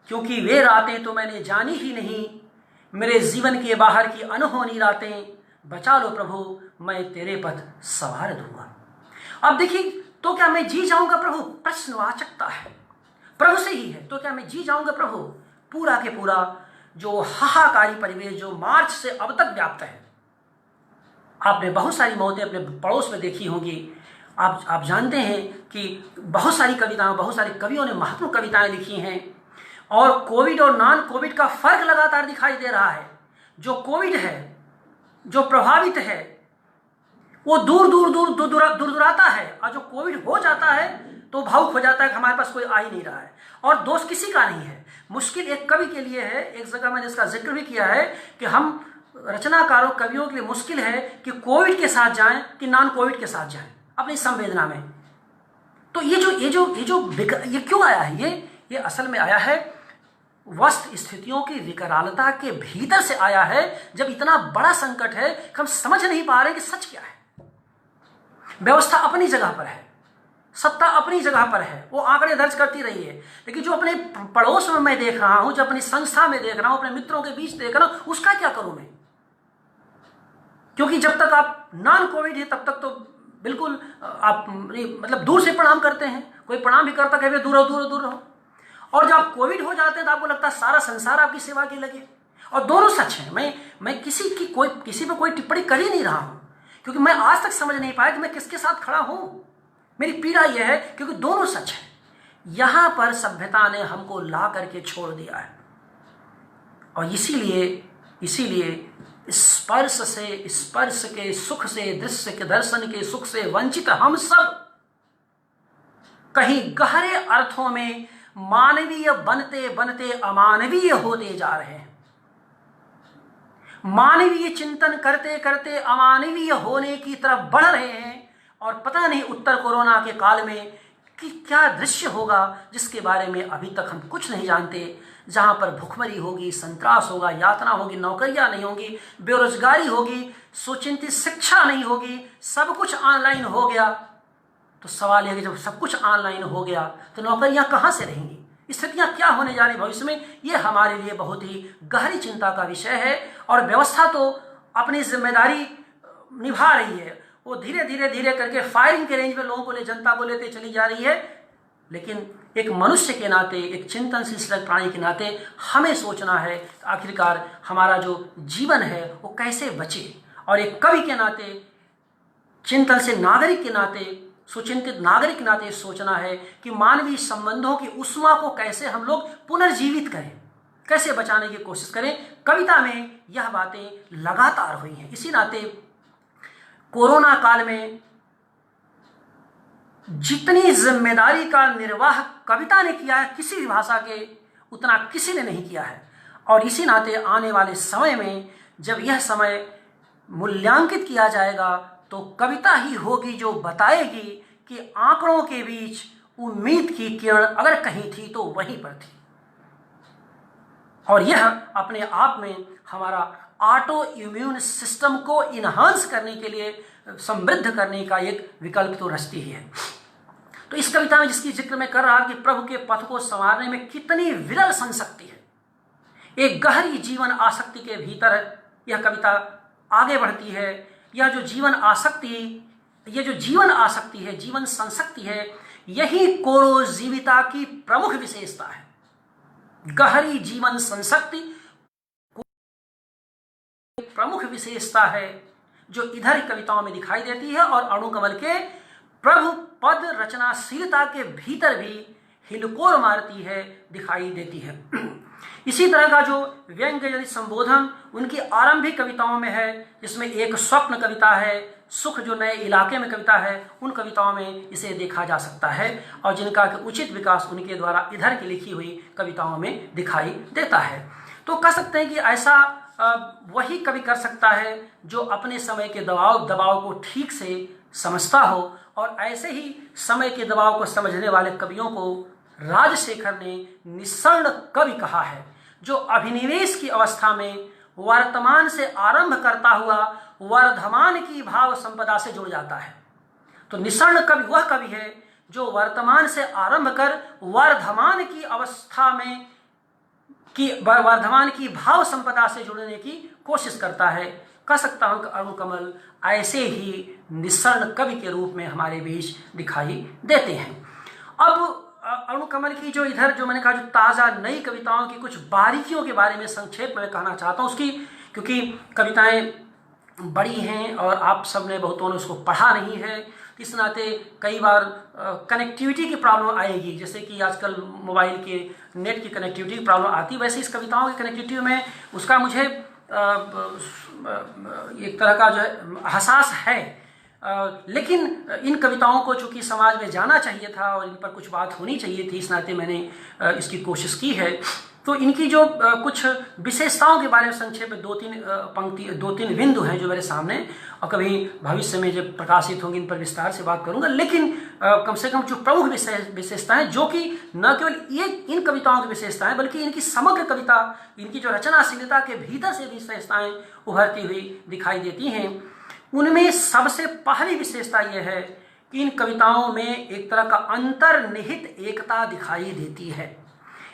A: क्योंकि वे रातें तो मैंने जानी ही नहीं, मेरे जीवन के बाहर की अनहोनी रातें। बचा लो प्रभु मैं तेरे पथ सवार दूंगा। अब देखिए, तो क्या मैं जी जाऊंगा प्रभु, प्रश्नवाचकता है, प्रभु से ही है। तो क्या मैं जी जाऊंगा प्रभु, पूरा के पूरा जो हाहाकारी परिवेश जो मार्च से अब तक व्याप्त है। आपने बहुत सारी मौतें अपने पड़ोस में देखी होंगी। आप जानते हैं कि बहुत सारी कविताएं, बहुत सारे कवियों ने महत्वपूर्ण कविताएं लिखी हैं, और कोविड और नॉन कोविड का फर्क लगातार दिखाई दे रहा है। जो कोविड है, जो प्रभावित है, वो दूर दूराता है, और जो कोविड हो जाता है तो भावुक हो जाता है कि हमारे पास कोई आ ही नहीं रहा है। और दोष किसी का नहीं है, मुश्किल एक कवि के लिए है। एक जगह मैंने इसका जिक्र भी किया है कि हम रचनाकारों, कवियों के लिए मुश्किल है कि कोविड के साथ जाएं कि नॉन कोविड के साथ जाएं अपनी संवेदना में। तो ये क्यों आया है? ये असल में आया है वस्त स्थितियों की विकरालता के भीतर से आया है। जब इतना बड़ा संकट है कि हम समझ नहीं पा रहे कि सच क्या है। व्यवस्था अपनी जगह पर है, सत्ता अपनी जगह पर है, वो आंकड़े दर्ज करती रही है, लेकिन जो अपने पड़ोस में मैं देख रहा हूं, जो अपनी संस्था में देख रहा हूं, अपने मित्रों के बीच देख रहा हूं, उसका क्या करूं मैं? क्योंकि जब तक आप नॉन कोविड है तब तक तो बिल्कुल आप मतलब दूर से प्रणाम करते हैं, कोई प्रणाम भी करता कहे दूर रहो। और जब आप कोविड हो जाते हैं तो आपको लगता है सारा संसार आपकी सेवा के लगे। और दोनों सच है। मैं किसी पे कोई टिप्पणी कर ही नहीं रहा हूं, क्योंकि मैं आज तक समझ नहीं पाया कि मैं किसके साथ खड़ा हूं। मेरी पीड़ा यह है क्योंकि दोनों सच है। यहाँ पर सभ्यता ने हमको ला करके छोड़ दिया है। और इसीलिए स्पर्श के सुख से, दृश्य के दर्शन के सुख से वंचित हम सब कहीं गहरे अर्थों में मानवीय बनते बनते अमानवीय होते जा रहे हैं। मानवीय चिंतन करते करते अमानवीय होने की तरफ बढ़ रहे हैं। और पता नहीं उत्तर कोरोना के काल में कि क्या दृश्य होगा जिसके बारे में अभी तक हम कुछ नहीं जानते। जहां पर भुखमरी होगी, संत्रास होगा, यातना होगी, नौकरियां नहीं होंगी, बेरोजगारी होगी, सुचिंतित शिक्षा नहीं होगी, सब कुछ ऑनलाइन हो गया। तो सवाल यह है कि जब सब कुछ ऑनलाइन हो गया तो नौकरियां कहां से रहेंगी, स्थितियां क्या होने जा रही भविष्य में, ये हमारे लिए बहुत ही गहरी चिंता का विषय है। और व्यवस्था तो अपनी जिम्मेदारी निभा रही है, वो धीरे धीरे करके फायरिंग के रेंज में लोगों को जनता को लेते चली जा रही है। लेकिन एक मनुष्य के नाते, एक चिंतनशील प्राणी के नाते हमें सोचना है आखिरकार हमारा जो जीवन है वो कैसे बचे। और एक कवि के नाते, चिंतनशील नागरिक के नाते, सुचिंतित नागरिक के नाते सोचना है कि मानवीय संबंधों की उष्मा को कैसे हम लोग पुनर्जीवित करें, कैसे बचाने की कोशिश करें। कविता में यह बातें लगातार हुई हैं। इसी नाते कोरोना काल में जितनी जिम्मेदारी का निर्वाह कविता ने किया है किसी भी भाषा के, उतना किसी ने नहीं किया है। और इसी नाते आने वाले समय में जब यह समय मूल्यांकित किया जाएगा तो कविता ही होगी जो बताएगी कि आंकड़ों के बीच उम्मीद की किरण अगर कहीं थी तो वहीं पर थी। और यह अपने आप में हमारा ऑटो इम्यून सिस्टम को इन्हांस करने के लिए, समृद्ध करने का एक विकल्प तो रचती ही है। तो इस कविता में जिसकी जिक्र मैं कर रहा कि प्रभु के पथ को संवारने में कितनी विरल संशक्ति है, एक गहरी जीवन आसक्ति के भीतर यह कविता आगे बढ़ती है। यह जो जीवन आसक्ति है, जीवन संशक्ति है, यही कोरो जीविता की प्रमुख विशेषता है। गहरी जीवन संशक्ति प्रमुख विशेषता है जो इधर कविताओं में दिखाई देती है और अणुकमल के प्रभु पद रचनाशीलता के भीतर भी हिलकोर मारती है, दिखाई देती है। इसी तरह का जो व्यंग्य जनित संबोधन उनकी आरंभिक कविताओं में है, जिसमें एक स्वप्न कविता है, सुख जो नए इलाके में कविता है, उन कविताओं में इसे देखा जा सकता है और जिनका उचित विकास उनके द्वारा इधर की लिखी हुई कविताओं में दिखाई देता है। तो कह सकते हैं कि ऐसा वही कवि कर सकता है जो अपने समय के दबाव को ठीक से समझता हो। और ऐसे ही समय के दबाव को समझने वाले कवियों को राजशेखर ने निस्सरण कवि कहा है, जो अभिनिवेश की अवस्था में वर्तमान से आरंभ करता हुआ वर्धमान की भाव संपदा से जुड़ जाता है। तो निस्सरण कवि वह कवि है जो वर्तमान से आरंभ कर वर्धमान की अवस्था में वर्धमान की भाव संपदा से जुड़ने की कोशिश करता है। कह सकता हूं कि अणुकमल ऐसे ही निस्सरण कवि के रूप में हमारे बीच दिखाई देते हैं। अब अणुकमल की जो इधर जो मैंने कहा जो ताज़ा नई कविताओं की कुछ बारीकियों के बारे में संक्षेप में कहना चाहता हूँ उसकी, क्योंकि कविताएं बड़ी हैं और आप सबने बहुतों ने उसको पढ़ा नहीं है। इस नाते कई बार कनेक्टिविटी की प्रॉब्लम आएगी, जैसे कि आजकल मोबाइल के नेट की कनेक्टिविटी की प्रॉब्लम आती है, वैसे इस कविताओं की कनेक्टिविटी में उसका मुझे एक तरह का जो है एहसास है। लेकिन इन कविताओं को चूँकि समाज में जाना चाहिए था और इन पर कुछ बात होनी चाहिए थी, इस नाते मैंने इसकी कोशिश की है। तो इनकी जो कुछ विशेषताओं के बारे में संक्षेप में दो तीन बिंदु हैं जो मेरे सामने, और कभी भविष्य में जब प्रकाशित होंगी इन पर विस्तार से बात करूंगा। लेकिन कम से कम जो प्रमुख विशेषताएं जो कि न केवल ये इन कविताओं की विशेषताएं बल्कि इनकी समग्र कविता, इनकी जो रचनाशीलता के भीतर से भी विशेषताएं उभरती हुई दिखाई देती हैं। उनमें सबसे पहली विशेषता यह है कि इन कविताओं में एक तरह का अंतर्निहित एकता दिखाई देती है।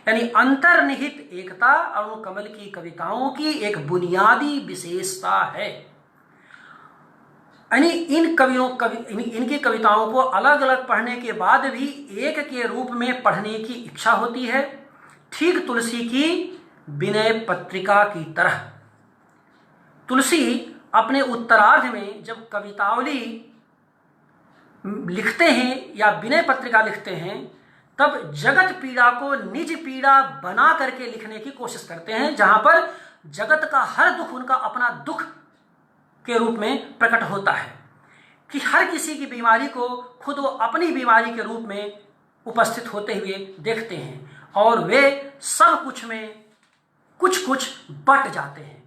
A: यानी अंतर्निहित एकता अणुकमल की कविताओं की एक बुनियादी विशेषता है। यानी इनकी कविताओं को अलग अलग पढ़ने के बाद भी एक के रूप में पढ़ने की इच्छा होती है, ठीक तुलसी की विनय पत्रिका की तरह। तुलसी अपने उत्तरार्ध में जब कवितावली लिखते हैं या विनय पत्रिका लिखते हैं तब जगत पीड़ा को निज पीड़ा बना करके लिखने की कोशिश करते हैं, जहां पर जगत का हर दुख उनका अपना दुख के रूप में प्रकट होता है, कि हर किसी की बीमारी को खुद वो अपनी बीमारी के रूप में उपस्थित होते हुए देखते हैं, और वे सब कुछ में कुछ कुछ बट जाते हैं।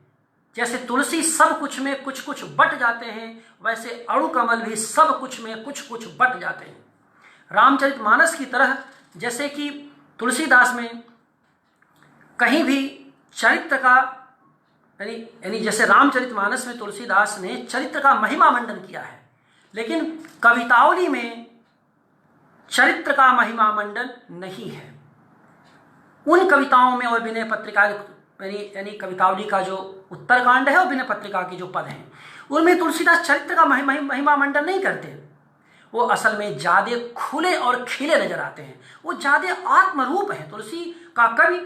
A: जैसे तुलसी सब कुछ में कुछ कुछ बट जाते हैं, वैसे अणुकमल भी सब कुछ में कुछ कुछ बट जाते हैं। रामचरितमानस की तरह, जैसे कि तुलसीदास में कहीं भी चरित्र का यानी जैसे रामचरितमानस में तुलसीदास ने चरित्र का महिमा मंडन किया है, लेकिन कवितावली में चरित्र का महिमा मंडन नहीं है। उन कविताओं में और विनय पत्रिका यानी कवितावली का जो उत्तरकांड है और विनय पत्रिका की जो पद हैं, उनमें तुलसीदास चरित्र का महिमा मंडन नहीं करते। वो असल में ज्यादा खुले और खिले नजर आते हैं, वो ज्यादा आत्मरूप है। तुलसी का कवि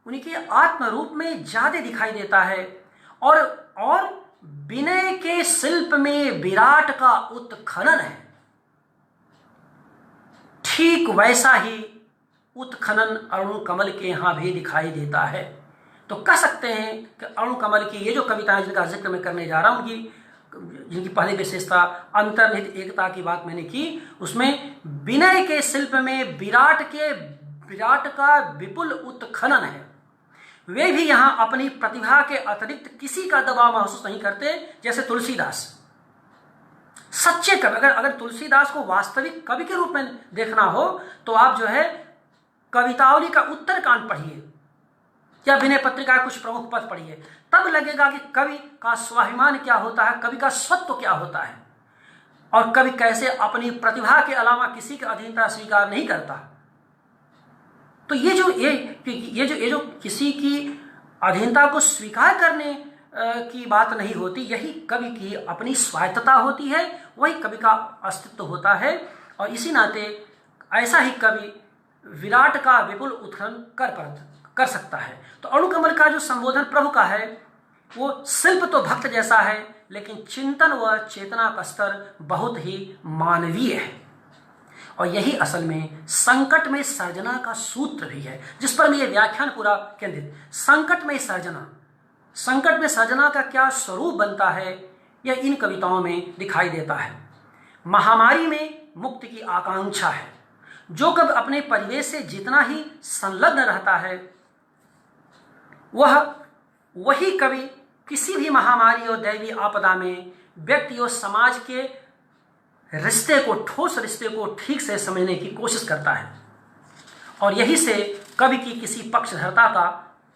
A: उनके आत्मरूप में ज्यादा दिखाई देता है, और विनय के शिल्प में विराट का उत्खनन है। ठीक वैसा ही उत्खनन अरुणकमल के यहां भी दिखाई देता है। तो कह सकते हैं कि अरुणकमल की ये जो कविताएं जिनका जिक्र मैं करने जा रहा हूं, जिनकी पहली विशेषता अंतर्निहित एकता की बात मैंने की, उसमें विनय के शिल्प में विराट का विपुल उत्खनन है। वे भी यहां अपनी प्रतिभा के अतिरिक्त किसी का दबाव महसूस नहीं करते, जैसे तुलसीदास। सच्चे कवि, अगर तुलसीदास को वास्तविक कवि के रूप में देखना हो तो आप जो है कवितावली का उत्तरकांड पढ़िए या विनय पत्रिका कुछ प्रमुख पद पढ़िए, तब लगेगा कि कवि का स्वाभिमान क्या होता है, कवि का स्वत्व क्या होता है, और कवि कैसे अपनी प्रतिभा के अलावा किसी की अधीनता स्वीकार नहीं करता। तो ये जो किसी की अधीनता को स्वीकार करने की बात नहीं होती, यही कवि की अपनी स्वायत्तता होती है, वही कवि का अस्तित्व होता है। और इसी नाते ऐसा ही कवि विराट का विपुल उत्खनन कर सकता है। तो अणुकमल का जो संबोधन प्रभु का है, वो शिल्प तो भक्त जैसा है, लेकिन चिंतन व चेतना का स्तर बहुत ही मानवीय है। और यही असल में संकट में सर्जना का सूत्र भी है, जिस पर मैं ये व्याख्यान पूरा केंद्रित। संकट में सर्जना का क्या स्वरूप बनता है, यह इन कविताओं में दिखाई देता है। महामारी में मुक्ति की आकांक्षा है। जो कवि अपने परिवेश से जितना ही संलग्न रहता है, वही कवि किसी भी महामारी और दैवीय आपदा में व्यक्ति और समाज के ठोस रिश्ते को ठीक से समझने की कोशिश करता है। और यही से कवि की किसी पक्षधरता का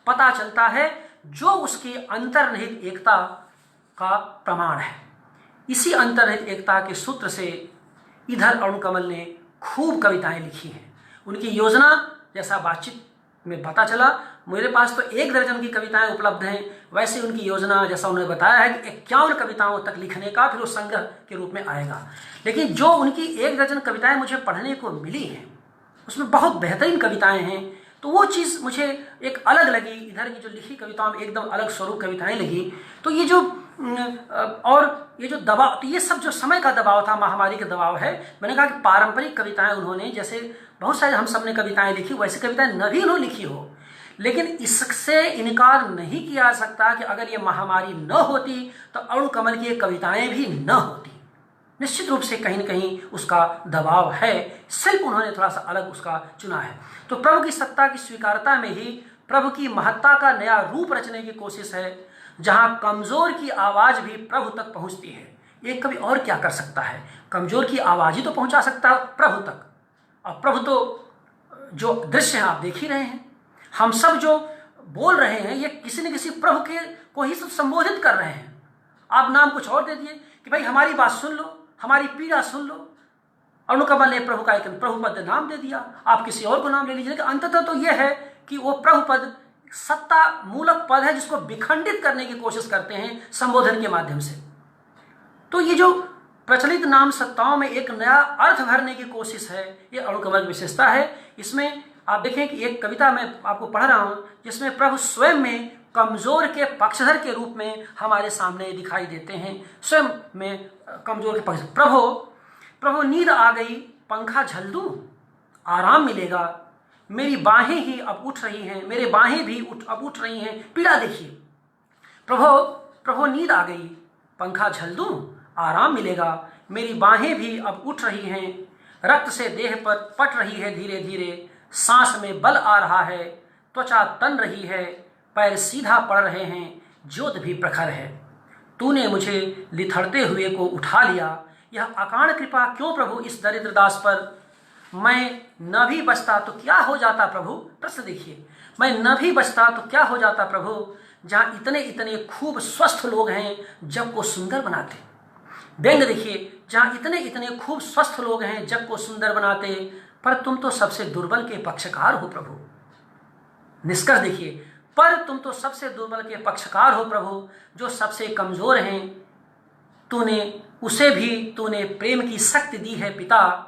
A: पता चलता है, जो उसकी अंतर्निहित एकता का प्रमाण है। इसी अंतर्निहित एकता के सूत्र से इधर अरुणकमल ने खूब कविताएं लिखी हैं। उनकी योजना, जैसा बातचीत में पता चला, मेरे पास तो 1 दर्जन की कविताएं उपलब्ध हैं, वैसे उनकी योजना, जैसा उन्होंने बताया है, कि 51 कविताओं तक लिखने का, फिर वो संग्रह के रूप में आएगा। लेकिन जो उनकी 1 दर्जन कविताएं मुझे पढ़ने को मिली हैं, उसमें बहुत बेहतरीन कविताएं हैं। तो वो चीज़ मुझे एक अलग लगी। इधर की जो लिखी कविताओं में एकदम अलग स्वरूप कविताएं लगी। तो ये जो दबाव, तो ये सब जो समय का दबाव था, महामारी का दबाव है। मैंने कहा कि पारंपरिक कविताएं उन्होंने, जैसे बहुत सारे हम सब ने कविताएं लिखी, वैसी कविताएं न भी उन्होंने लिखी हो, लेकिन इससे इनकार नहीं किया जा सकता कि अगर ये महामारी न होती तो अरुणकमल की कविताएं भी न होती। निश्चित रूप से कहीं न कहीं उसका दबाव है, सिर्फ उन्होंने थोड़ा सा अलग उसका चुना है। तो प्रभु की सत्ता की स्वीकारता में ही प्रभु की महत्ता का नया रूप रचने की कोशिश है, जहां कमजोर की आवाज भी प्रभु तक पहुंचती है। एक कवि और क्या कर सकता है, कमजोर की आवाज ही तो पहुंचा सकता है प्रभु तक। और प्रभु तो जो दृश्य है आप देख ही रहे हैं, हम सब जो बोल रहे हैं, ये किसी न किसी प्रभु के को ही सब संबोधित कर रहे हैं। आप नाम कुछ और दे दिए कि भाई हमारी बात सुन लो, हमारी पीड़ा सुन लो। अरुणकमल ने प्रभु का एक प्रभु पद नाम दे दिया, आप किसी और को नाम ले लीजिए। अंततः तो यह है कि वो प्रभु पद सत्ता मूलक पद है, जिसको विखंडित करने की कोशिश करते हैं संबोधन के माध्यम से। तो ये जो प्रचलित नाम सत्ताओं में एक नया अर्थ भरने की कोशिश है, ये अरुणकमल की विशेषता है। इसमें आप देखें कि एक कविता मैं आपको पढ़ रहा हूं, जिसमें प्रभु स्वयं में कमजोर के पक्षधर के रूप में हमारे सामने दिखाई देते हैं। स्वयं में कमजोर के पक्षधर। प्रभु नींद आ गई, पंखा झल दूं, आराम मिलेगा, मेरी बाहें ही अब उठ रही हैं, मेरे बाहें भी अब उठ रही हैं, पीड़ा देखिए। प्रभु प्रभु नींद आ गई, पंखा झल दूं, आराम मिलेगा, मेरी बाहें भी अब उठ रही हैं, रक्त से देह पर पट रही है धीरे धीरे, सांस में बल आ रहा है, त्वचा तन रही है, पैर सीधा पड़ रहे हैं, ज्योत भी प्रखर है। तूने मुझे लिथड़ते हुए को उठा लिया, यह अकारण कृपा क्यों प्रभु इस दरिद्र दास पर। मैं न भी बचता तो क्या हो जाता प्रभु, प्रश्न देखिए, मैं न भी बचता तो क्या हो जाता प्रभु, जहाँ इतने इतने खूब स्वस्थ लोग हैं जग को सुंदर बनाते। व्यंग देखिए, जहाँ इतने इतने खूब स्वस्थ लोग हैं जग को सुंदर बनाते, पर तुम तो सबसे दुर्बल के पक्षकार हो प्रभु। निष्कर्ष देखिए, पर तुम तो सबसे दुर्बल के पक्षकार हो प्रभु, जो सबसे कमजोर हैं तूने उसे भी तूने प्रेम की शक्ति दी है पिता,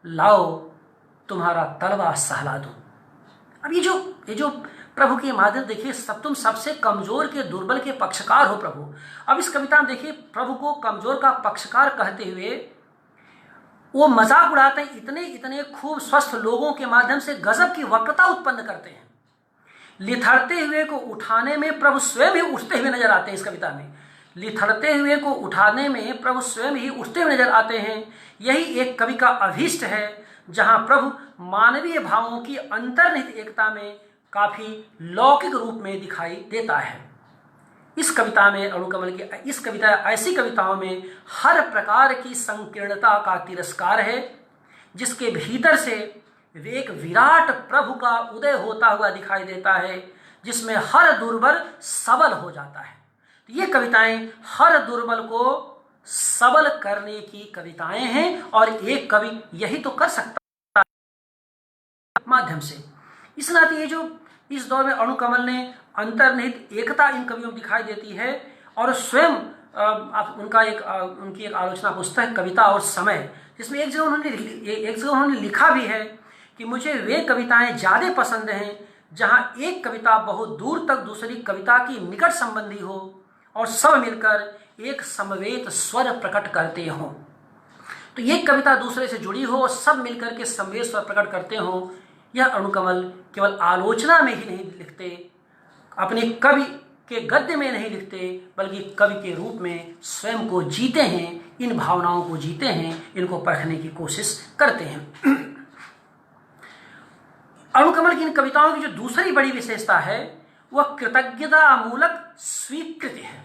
A: लाओ तुम्हारा तलवा सहला दूं। अब ये जो प्रभु की मादर देखिए, तुम सबसे कमजोर के दुर्बल के पक्षकार हो प्रभु। अब इस कविता में देखिए, प्रभु को कमजोर का पक्षकार कहते हुए वो मजाक उड़ाते हैं, इतने इतने खूब स्वस्थ लोगों के माध्यम से गजब की वक्रता उत्पन्न करते हैं। लिथड़ते हुए को उठाने में प्रभु स्वयं ही उठते हुए नजर आते हैं। इस कविता में लिथड़ते हुए को उठाने में प्रभु स्वयं ही उठते हुए नजर आते हैं। यही एक कवि का अभीष्ट है, जहां प्रभु मानवीय भावों की अंतर्निहित एकता में काफी लौकिक रूप में दिखाई देता है। इस कविता में अरुणकमल की इस कविता ऐसी कविताओं में हर प्रकार की संकीर्णता का तिरस्कार है, जिसके भीतर से एक विराट प्रभु का उदय होता हुआ दिखाई देता है, जिसमें हर दुर्बल सबल हो जाता है। तो ये कविताएं हर दुर्बल को सबल करने की कविताएं हैं, और एक कवि यही तो कर सकता है माध्यम से। इस नाते ये जो इस दौर में अरुणकमल ने अंतर्निहित एकता इन कवियों में दिखाई देती है, और स्वयं उनकी एक आलोचना पुस्तक कविता और समय, जिसमें एक जगह उन्होंने लिखा भी है कि मुझे वे कविताएं ज़्यादा पसंद हैं जहां एक कविता बहुत दूर तक दूसरी कविता की निकट संबंधी हो और सब मिलकर एक समवेत स्वर प्रकट करते हों। तो ये कविता दूसरे से जुड़ी हो और सब मिलकर के समवेत स्वर प्रकट करते हों। यह अरुणकमल केवल आलोचना में ही नहीं लिखते, अपने कवि के गद्य में नहीं लिखते, बल्कि कवि के रूप में स्वयं को जीते हैं, इन भावनाओं को जीते हैं, इनको परखने की कोशिश करते हैं। अरुणकमल की इन कविताओं की जो दूसरी बड़ी विशेषता है वह कृतज्ञता मूलक स्वीकृति है।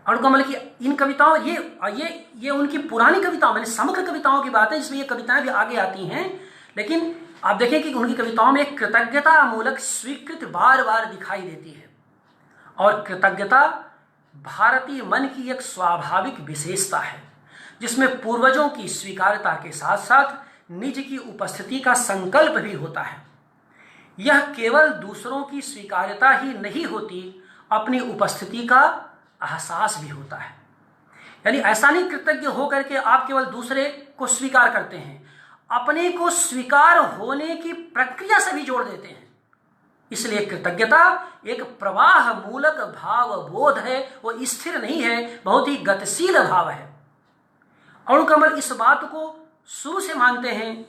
A: अरुणकमल की इन कविताओं ये उनकी पुरानी कविताओं, मैंने समग्र कविताओं की बात है जिसमें ये कविताएं भी आगे आती हैं, लेकिन आप देखें कि उनकी कविताओं में एक कृतज्ञता मूलक स्वीकृति बार बार दिखाई देती है। और कृतज्ञता भारतीय मन की एक स्वाभाविक विशेषता है, जिसमें पूर्वजों की स्वीकार्यता के साथ साथ निज की उपस्थिति का संकल्प भी होता है। यह केवल दूसरों की स्वीकार्यता ही नहीं होती, अपनी उपस्थिति का एहसास भी होता है। यानी ऐसा नहीं कृतज्ञ होकर के आप केवल दूसरे को स्वीकार करते हैं, अपने को स्वीकार होने की प्रक्रिया से भी जोड़ देते हैं। इसलिए कृतज्ञता एक प्रवाह मूलक भाव बोध है, वो स्थिर नहीं है, बहुत ही गतिशील भाव है। अरुणकमल इस बात को शुरू से मानते हैं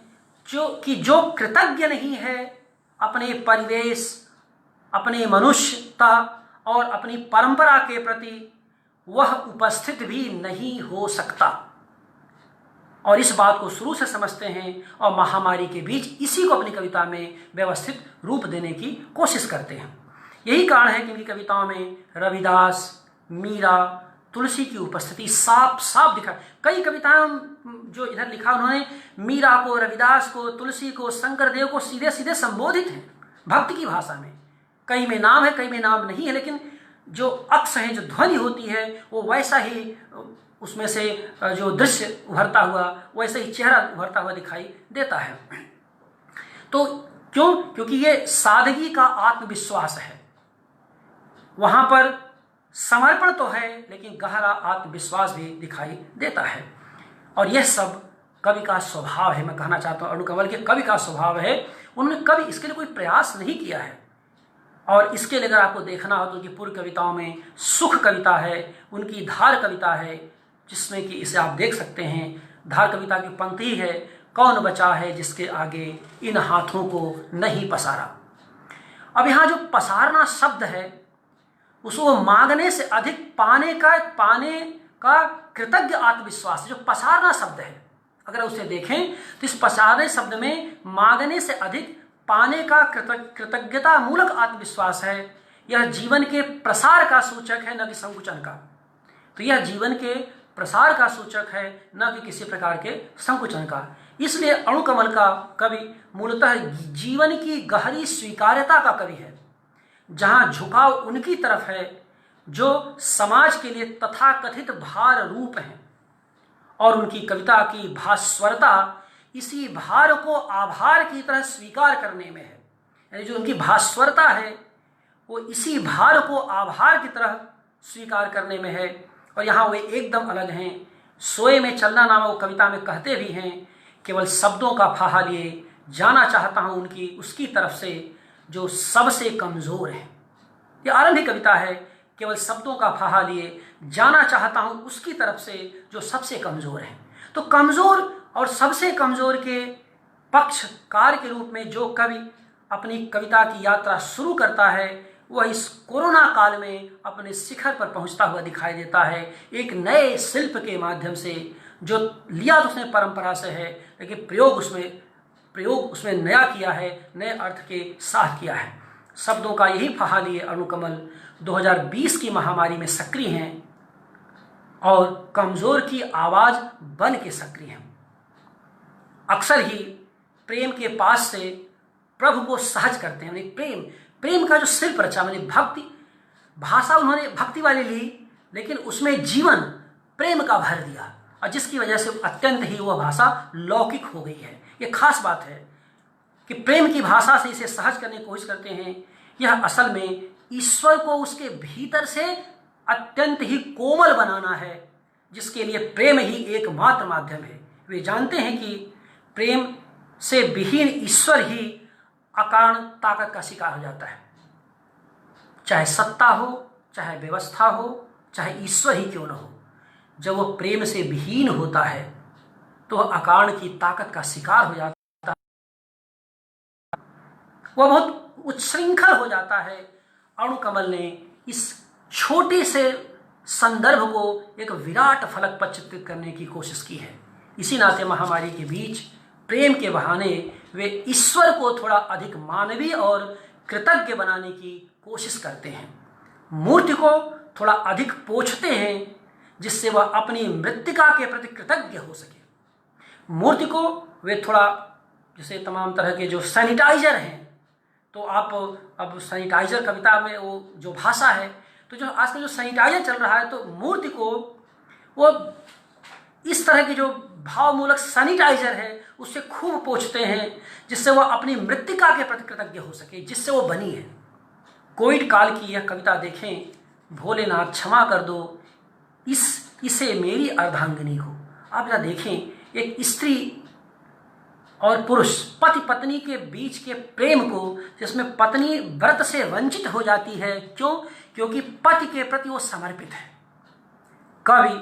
A: जो कृतज्ञ नहीं है अपने परिवेश, अपने मनुष्यता और अपनी परंपरा के प्रति, वह उपस्थित भी नहीं हो सकता। और इस बात को शुरू से समझते हैं और महामारी के बीच इसी को अपनी कविता में व्यवस्थित रूप देने की कोशिश करते हैं। यही कारण है कि इनकी कविताओं में रविदास, मीरा, तुलसी की उपस्थिति साफ साफ दिखा। कई कविताएं जो इधर लिखा उन्होंने मीरा को, रविदास को, तुलसी को, शंकरदेव को सीधे सीधे संबोधित है भक्ति की भाषा में। कई में नाम है, कई में नाम नहीं है, लेकिन जो अक्ष है, जो ध्वनि होती है, वो वैसा ही उसमें से जो दृश्य उभरता हुआ, वैसे ही चेहरा उभरता हुआ दिखाई देता है। तो क्योंकि ये सादगी का आत्मविश्वास है। वहां पर समर्पण तो है, लेकिन गहरा आत्मविश्वास भी दिखाई देता है। और यह सब कवि का स्वभाव है। मैं कहना चाहता हूँ अरुणकमल के कवि का स्वभाव है। उन्होंने कभी इसके लिए कोई प्रयास नहीं किया है। और इसके लिए अगर आपको देखना हो तो उनकी पूर्व कविताओं में सुख कविता है, उनकी धार कविता है, जिसमें कि इसे आप देख सकते हैं। धार कविता की पंक्ति है, कौन बचा है जिसके आगे इन हाथों को नहीं पसारा। अब यहाँ जो पसारना शब्द है उसको मांगने से अधिक पाने का कृतज्ञ आत्मविश्वास, जो पसारना शब्द है अगर उसे देखें तो इस पसारने शब्द में मांगने से अधिक पाने का कृतज्ञता मूलक आत्मविश्वास है। यह जीवन के प्रसार का सूचक है, न कि संकुचन का। तो यह जीवन के प्रसार का सूचक है, न कि किसी प्रकार के संकुचन का। इसलिए अणुकमल का कवि मूलतः जीवन की गहरी स्वीकार्यता का कवि है, जहां झुकाव उनकी तरफ है जो समाज के लिए तथाकथित भार रूप हैं, और उनकी कविता की भास्वरता इसी भार को आभार की तरह स्वीकार करने में है। यानी जो उनकी भास्वरता है वो इसी भार को आभार की तरह स्वीकार करने में है। और यहाँ वे एकदम अलग हैं। सोए में चलना नामक कविता में कहते भी हैं, केवल शब्दों का फाहा लिए जाना चाहता हूँ उनकी उसकी तरफ से जो सबसे कमज़ोर है। यह आरंभिक कविता है, केवल शब्दों का फाहा लिए जाना चाहता हूँ उसकी तरफ से जो सबसे कमज़ोर है। तो कमज़ोर और सबसे कमज़ोर के पक्षकार के रूप में जो कवि अपनी कविता की यात्रा शुरू करता है वह इस कोरोना काल में अपने शिखर पर पहुंचता हुआ दिखाई देता है, एक नए शिल्प के माध्यम से। जो लिया तो उसने परंपरा से है, लेकिन प्रयोग उसमें नया किया है, नए अर्थ के साथ किया है। शब्दों का यही फहा लिए अणुकमल 2020 की महामारी में सक्रिय हैं और कमज़ोर की आवाज़ बन के सक्रिय हैं। अक्सर ही प्रेम के पास से प्रभु को सहज करते हैं। प्रेम का जो शिल्प रचा, मैंने भक्ति भाषा उन्होंने भक्ति वाली ली, लेकिन उसमें जीवन प्रेम का भर दिया, और जिसकी वजह से अत्यंत ही वह भाषा लौकिक हो गई है। ये खास बात है कि प्रेम की भाषा से इसे सहज करने की कोशिश करते हैं। यह असल में ईश्वर को उसके भीतर से अत्यंत ही कोमल बनाना है, जिसके लिए प्रेम ही एकमात्र माध्यम है। वे जानते हैं कि प्रेम से विहीन ईश्वर ही अकारण ताकत का शिकार हो जाता है। चाहे सत्ता हो, चाहे व्यवस्था हो, चाहे ईश्वर ही क्यों न हो, जब वह प्रेम से विहीन होता है तो वह अकारण की ताकत का शिकार हो जाता है, वह बहुत उच्छृंखल हो जाता है। अणुकमल ने इस छोटे से संदर्भ को एक विराट फलक पर चित्रित करने की कोशिश की है। इसी नाते महामारी के बीच प्रेम के बहाने वे ईश्वर को थोड़ा अधिक मानवीय और कृतज्ञ बनाने की कोशिश करते हैं। मूर्ति को थोड़ा अधिक पोंछते हैं, जिससे वह अपनी मृत्तिका के प्रति कृतज्ञ हो सके। मूर्ति को वे थोड़ा, जैसे तमाम तरह के जो सैनिटाइजर हैं, तो आप अब सैनिटाइजर कविता में वो जो भाषा है, तो जो आजकल जो सैनिटाइजर चल रहा है, तो मूर्ति को वो इस तरह की जो भावमूलक सैनिटाइजर है उससे खूब पोंछते हैं, जिससे वह अपनी मृत्तिका के प्रति कृतज्ञ हो सके, जिससे वो बनी है। कोविड काल की यह कविता देखें, भोलेनाथ क्षमा कर दो इसे मेरी अर्धांगिनी को। आप जरा देखें, एक स्त्री और पुरुष पति पत्नी के बीच के प्रेम को, जिसमें पत्नी व्रत से वंचित हो जाती है। क्यों? क्योंकि पति के प्रति वो समर्पित है। कवि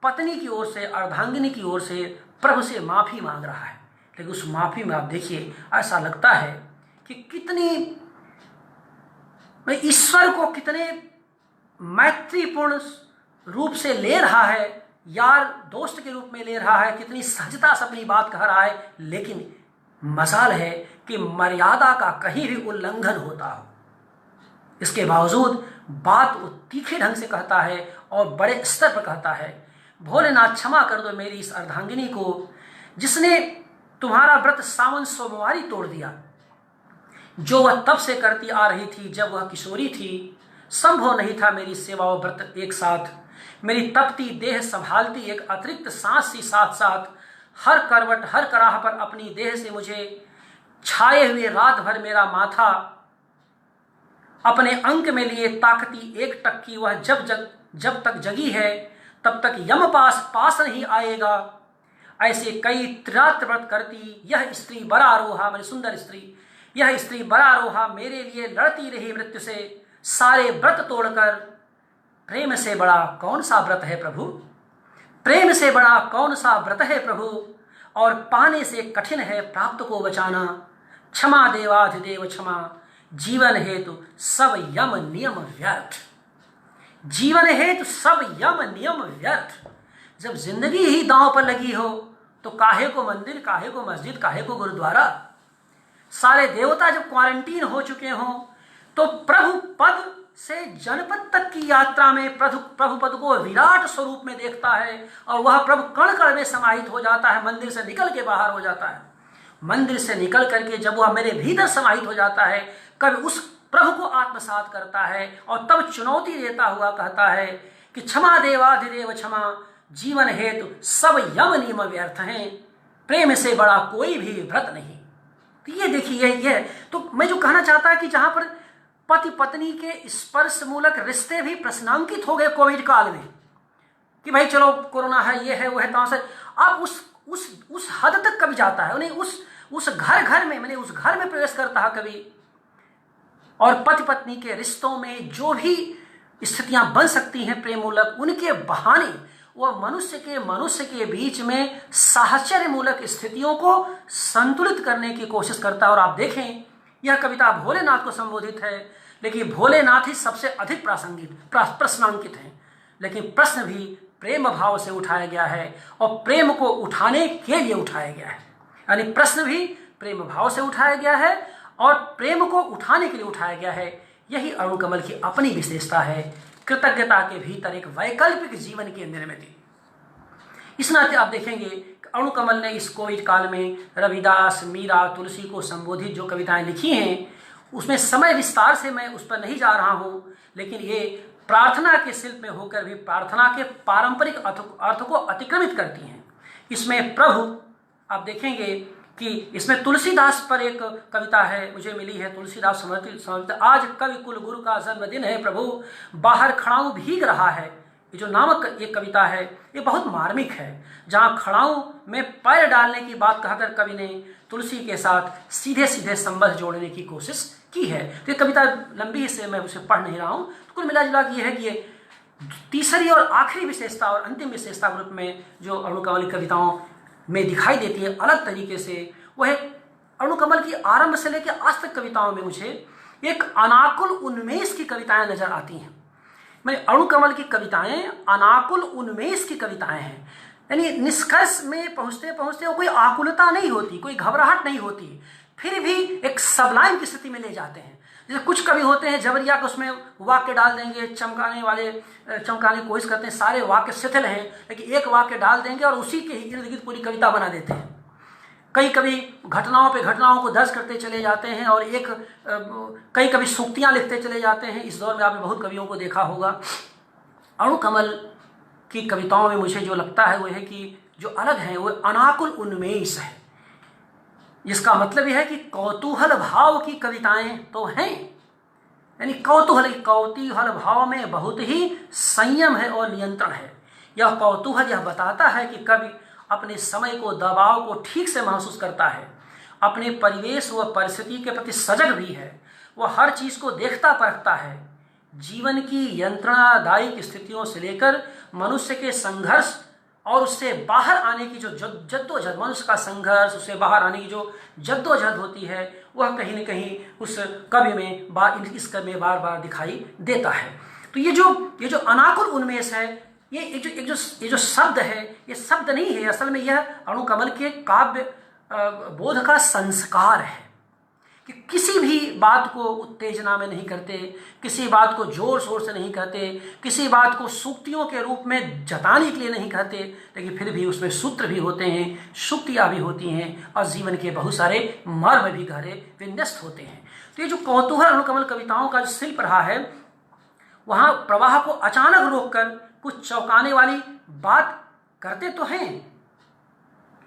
A: पत्नी की ओर से, अर्धांगिनी की ओर से प्रभु से माफी मांग रहा है, लेकिन उस माफी में आप देखिए ऐसा लगता है कि कितनी ईश्वर को कितने मैत्रीपूर्ण रूप से ले रहा है, यार दोस्त के रूप में ले रहा है, कितनी सहजता से अपनी बात कह रहा है। लेकिन मजाल है कि मर्यादा का कहीं भी उल्लंघन होता हो, इसके बावजूद बात वो तीखे ढंग से कहता है और बड़े स्तर पर कहता है, भोलेनाथ क्षमा कर दो मेरी इस अर्धांगिनी को, जिसने तुम्हारा व्रत सावन सोमवारी तोड़ दिया, जो वह तब से करती आ रही थी जब वह किशोरी थी। संभव नहीं था मेरी सेवा और व्रत एक साथ, मेरी तपती देह संभालती एक अतिरिक्त सांस सी साथ साथ, हर करवट हर कराह पर अपनी देह से मुझे छाए हुए रात भर मेरा माथा, अपने अंक में लिए ताकती एक टक्की वह जब तक जगी है तब तक यम पास नहीं आएगा। ऐसे कई त्रिरात्र व्रत करती यह स्त्री बड़ा रोहा, मेरी सुंदर स्त्री, यह स्त्री बड़ा रोहा मेरे लिए लड़ती रही मृत्यु से, सारे व्रत तोड़कर। प्रेम से बड़ा कौन सा व्रत है प्रभु, प्रेम से बड़ा कौन सा व्रत है प्रभु, और पाने से कठिन है प्राप्त को बचाना। क्षमा देवाधिदेव क्षमा, जीवन हेतु सब यम नियम व्यर्थ। जीवन हेतु सब यम नियम व्यर्थ। जब जिंदगी ही दांव पर लगी हो तो काहे को मंदिर, काहे को मस्जिद, काहे को गुरुद्वारा। सारे देवता जब क्वारंटीन हो चुके हों तो प्रभु पद से जनपद तक की यात्रा में प्रभु पद को विराट स्वरूप में देखता है और वह प्रभु कण कण में समाहित हो जाता है, मंदिर से निकल के बाहर हो जाता है। मंदिर से निकल करके जब वह मेरे भीतर समाहित हो जाता है, कभी उस प्रभु को आत्मसात करता है और तब चुनौती देता हुआ कहता है कि क्षमा देवाधिदेव क्षमा, जीवन हेतु सब यम नियम व्यर्थ हैं, प्रेम से बड़ा कोई भी व्रत नहीं। तो ये देखिए, ये तो मैं जो कहना चाहता है कि जहां पर पति पत्नी के स्पर्श मूलक रिश्ते भी प्रश्नांकित हो गए कोविड काल में कि भाई चलो कोरोना है, ये है, वो है, तो से अब उस हद तक कभी जाता है, उन्हें उस घर में, मैंने उस घर में प्रवेश करता है कभी। और पति पत्नी के रिश्तों में जो भी स्थितियां बन सकती हैं प्रेम मूलक, उनके बहाने वह मनुष्य के बीच में साहचर्य मूलक स्थितियों को संतुलित करने की कोशिश करता है। और आप देखें, यह कविता भोलेनाथ को संबोधित है, लेकिन भोलेनाथ ही सबसे अधिक प्रश्नांकित हैं, लेकिन प्रश्न भी प्रेम भाव से उठाया गया है और प्रेम को उठाने के लिए उठाया गया है। यानी प्रश्न भी प्रेम भाव से उठाया गया है और प्रेम को उठाने के लिए उठाया गया है। यही अरुण कमल की अपनी विशेषता है, कृतज्ञता के भीतर एक वैकल्पिक जीवन की निर्मित। इस नाते आप देखेंगे अरुण कमल ने इस कोविड काल में रविदास, मीरा, तुलसी को संबोधित जो कविताएं लिखी हैं, उसमें समय विस्तार से मैं उस पर नहीं जा रहा हूं, लेकिन ये प्रार्थना के शिल्प में होकर भी प्रार्थना के पारंपरिक अर्थ को अतिक्रमित करती हैं। इसमें प्रभु आप देखेंगे कि इसमें तुलसीदास पर एक कविता है, मुझे मिली है, तुलसीदास समर्पित। आज कवि कुल गुरु का जन्मदिन है प्रभु, बाहर खड़ाऊं भीग रहा है। ये जो नामक ये कविता है, ये बहुत मार्मिक है, जहाँ खड़ाऊं में पैर डालने की बात कहकर कवि ने तुलसी के साथ सीधे सीधे संबंध जोड़ने की कोशिश की है। तो ये कविता लंबी से मैं उसे पढ़ नहीं रहा हूँ। तो कुल मिला जुला ये है कि ये तीसरी और आखिरी विशेषता और अंतिम विशेषता के रूप में जो अरुण कमल की कविताओं में दिखाई देती है अलग तरीके से, वह अरुण कमल की आरंभ से लेकर आज तक कविताओं में मुझे एक अनाकुल उन्मेष की कविताएं नजर आती हैं। मैं अरुण कमल की कविताएं अनाकुल उन्मेष की कविताएं हैं, यानी निष्कर्ष में पहुंचते पहुंचते वो कोई आकुलता नहीं होती, कोई घबराहट नहीं होती, फिर भी एक सबलाइन की स्थिति में ले जाते हैं। जैसे कुछ कवि होते हैं जबरिया को उसमें वाक्य डाल देंगे, चमकाने की कोशिश करते हैं, सारे वाक्य शिथिल हैं, लेकिन एक वाक्य डाल देंगे और उसी के इर्द गिर्द पूरी कविता बना देते हैं। कई कवि घटनाओं को दर्ज करते चले जाते हैं और कई कवि सूक्तियां लिखते चले जाते हैं। इस दौर में आपने बहुत कवियों को देखा होगा। अरुण कमल की कविताओं में मुझे जो लगता है वो है कि जो अलग है वो अनाकुल उन्मेष है, जिसका मतलब यह है कि कौतूहल भाव की कविताएं तो हैं, यानी कौतूहल भाव में बहुत ही संयम है और नियंत्रण है। यह कौतूहल यह बताता है कि कवि अपने समय को, दबाव को ठीक से महसूस करता है, अपने परिवेश व परिस्थिति के प्रति सजग भी है, वह हर चीज को देखता परखता है। जीवन की यंत्रणादायी स्थितियों से लेकर मनुष्य के संघर्ष और उससे बाहर आने की जो जद्दोजहद, मनुष्य का संघर्ष, उससे बाहर आने की जो जद्दोजहद होती है, वह कहीं न कहीं उस कवि में इस कवि में बार बार दिखाई देता है। तो ये जो अनाकुल उन्मेष है, ये जो शब्द है, ये शब्द नहीं है, असल में यह अरुण कमल के काव्य बोध का संस्कार है कि किसी भी बात को उत्तेजना में नहीं करते, किसी बात को जोर शोर से नहीं कहते, किसी बात को सूक्तियों के रूप में जताने के लिए नहीं कहते, लेकिन फिर भी उसमें सूत्र भी होते हैं, शुक्तियाँ भी होती हैं और जीवन के बहुत सारे मर्म भी गहरे विन्यस्त होते हैं। तो ये जो कौतूहल अरुण कमल कविताओं का जो शिल्प रहा है, वहाँ प्रवाह को अचानक रोककर कुछ चौंकाने वाली बात करते तो हैं,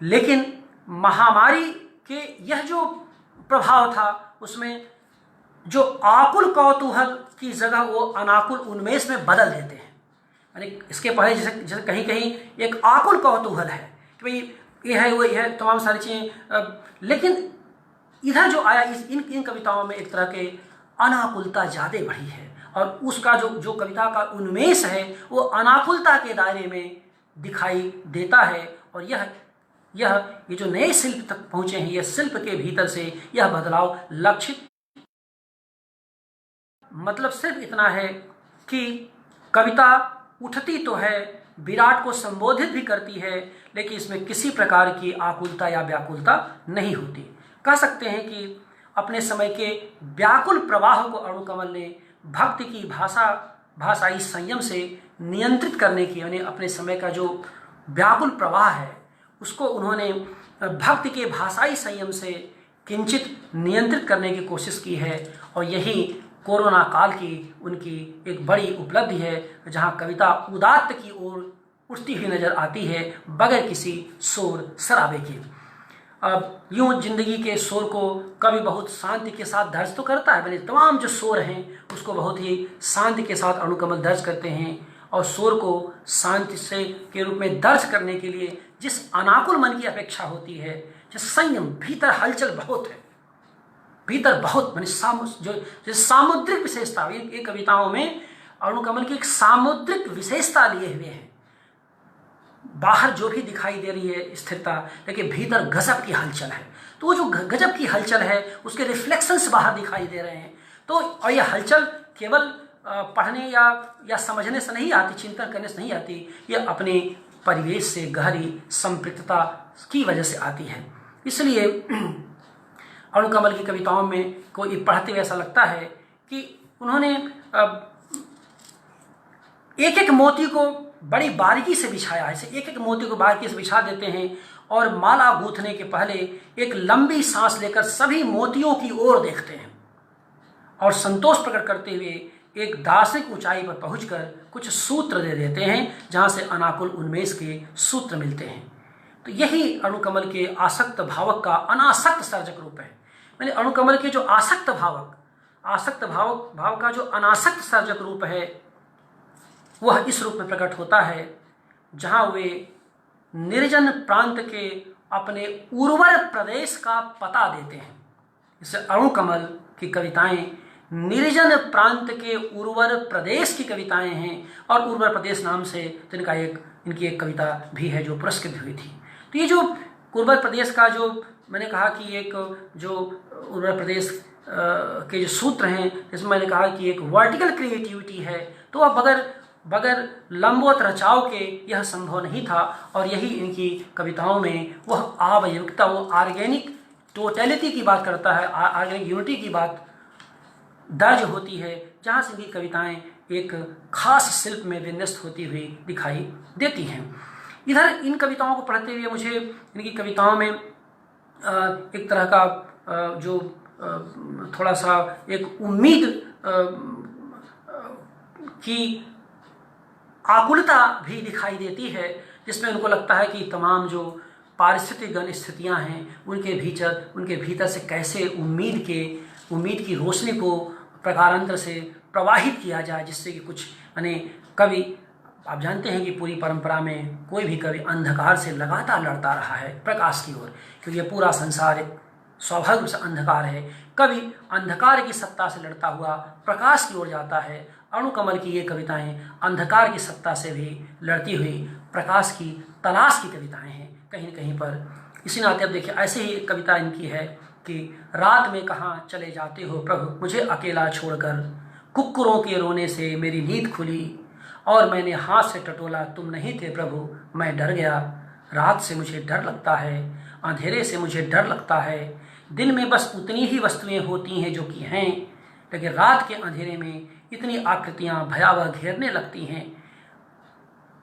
A: लेकिन महामारी के यह जो प्रभाव था उसमें जो आकुल कौतूहल की जगह वो अनाकुल उन्मेष में बदल देते हैं। यानी इसके पहले जैसे कहीं कहीं एक आकुल कौतूहल है कि भाई ये है वो है, तमाम सारी चीज़ें, लेकिन इधर जो आया इन कविताओं में एक तरह के अनाकुलता ज़्यादा बढ़ी है और उसका जो कविता का उन्मेष है वो अनाकुलता के दायरे में दिखाई देता है। और ये जो नए शिल्प तक पहुंचे हैं, यह शिल्प के भीतर से यह बदलाव लक्षित। मतलब सिर्फ इतना है कि कविता उठती तो है, विराट को संबोधित भी करती है, लेकिन इसमें किसी प्रकार की आकुलता या व्याकुलता नहीं होती। कह सकते हैं कि अपने समय के व्याकुल प्रवाह को अणुकमल ने भक्ति की भाषाई संयम से नियंत्रित करने की, यानी अपने समय का जो व्याकुल प्रवाह है उसको उन्होंने भक्ति के भाषाई संयम से किंचित नियंत्रित करने की कोशिश की है। और यही कोरोना काल की उनकी एक बड़ी उपलब्धि है, जहाँ कविता उदात्त की ओर उठती हुई नजर आती है बगैर किसी शोर शराबे के। अब यूं जिंदगी के शोर को कवि बहुत शांति के साथ दर्ज तो करता है, मैंने तमाम जो शोर हैं उसको बहुत ही शांति के साथ अणुकमल दर्ज करते हैं। और शोर को शांति से के रूप में दर्ज करने के लिए जिस अनाकुल मन की अपेक्षा होती है, जिस संयम, भीतर हलचल बहुत है, भीतर बहुत जो सामुद्रिक विशेषता, ये कविताओं में अणुकमल की एक सामुद्रिक विशेषता लिए हुए हैं। बाहर जो भी दिखाई दे रही है स्थिरता, लेकिन भीतर गजब की हलचल है। तो वो जो गजब की हलचल है उसके रिफ्लेक्शंस बाहर दिखाई दे रहे हैं। तो और ये हलचल केवल पढ़ने या समझने से नहीं आती, चिंतन करने से नहीं आती, ये अपने परिवेश से गहरी संपृक्तता की वजह से आती है। इसलिए अणुकमल की कविताओं में कोई पढ़ते हुए ऐसा लगता है कि उन्होंने एक एक मोती को बड़ी बारीकी से बिछाया है। ऐसे एक एक मोती को बारीकी से बिछा देते हैं और माला गूंथने के पहले एक लंबी सांस लेकर सभी मोतियों की ओर देखते हैं और संतोष प्रकट करते हुए एक दार्शनिक ऊंचाई पर पहुंचकर कुछ सूत्र दे देते हैं, जहां से अनाकुल उन्मेष के सूत्र मिलते हैं। तो यही अणुकमल के आसक्त भावक का अनासक्त सर्जक रूप है। मैंने अणुकमल के जो आसक्त भाव का जो अनासक्त सर्जक रूप है वह इस रूप में प्रकट होता है, जहां वे निर्जन प्रांत के अपने उर्वर प्रदेश का पता देते हैं। इसे अणुकमल की कविताएं निर्जन प्रांत के उर्वर प्रदेश की कविताएं हैं, और उर्वर प्रदेश नाम से इनकी एक कविता भी है जो पुरस्कृत हुई थी। तो ये जो उर्वर प्रदेश का जो मैंने कहा कि एक जो उर्वर प्रदेश के जो सूत्र हैं, जिसमें मैंने कहा कि एक वर्टिकल क्रिएटिविटी है, तो वह बगैर लंबवत रचाव के यह संभव नहीं था। और यही इनकी कविताओं में वह आवयविकता, वो ऑर्गेनिक टोटलिटी की बात करता है, ऑर्गेनिक यूनिटी की बात दर्ज होती है, जहाँ से इनकी कविताएं एक खास शिल्प में विन्यस्त होती हुई दिखाई देती हैं। इधर इन कविताओं को पढ़ते हुए मुझे इनकी कविताओं में एक तरह का जो थोड़ा सा एक उम्मीद की आकुलता भी दिखाई देती है, जिसमें उनको लगता है कि तमाम जो पारिस्थितिक स्थितियां हैं उनके भीतर से कैसे उम्मीद की रोशनी को प्रकारांतर से प्रवाहित किया जाए, जिससे कि कुछ कवि, आप जानते हैं कि पूरी परंपरा में कोई भी कवि अंधकार से लगातार लड़ता रहा है प्रकाश की ओर, क्योंकि ये पूरा संसार एक स्वाभाविक रूप से अंधकार है। कवि अंधकार की सत्ता से लड़ता हुआ प्रकाश की ओर जाता है। अणुकमल की ये कविताएं अंधकार की सत्ता से भी लड़ती हुई प्रकाश की तलाश की कविताएं हैं कहीं न कहीं पर। इसी नाते अब देखिए, ऐसे ही एक कविता इनकी है कि रात में कहाँ चले जाते हो प्रभु मुझे अकेला छोड़कर, कुक्कुरों के रोने से मेरी नींद खुली और मैंने हाथ से टटोला तुम नहीं थे प्रभु, मैं डर गया। रात से मुझे डर लगता है, अंधेरे से मुझे डर लगता है, दिन में बस उतनी ही वस्तुएं होती हैं जो कि हैं, लेकिन रात के अंधेरे में इतनी आकृतियां भयावह घेरने लगती हैं।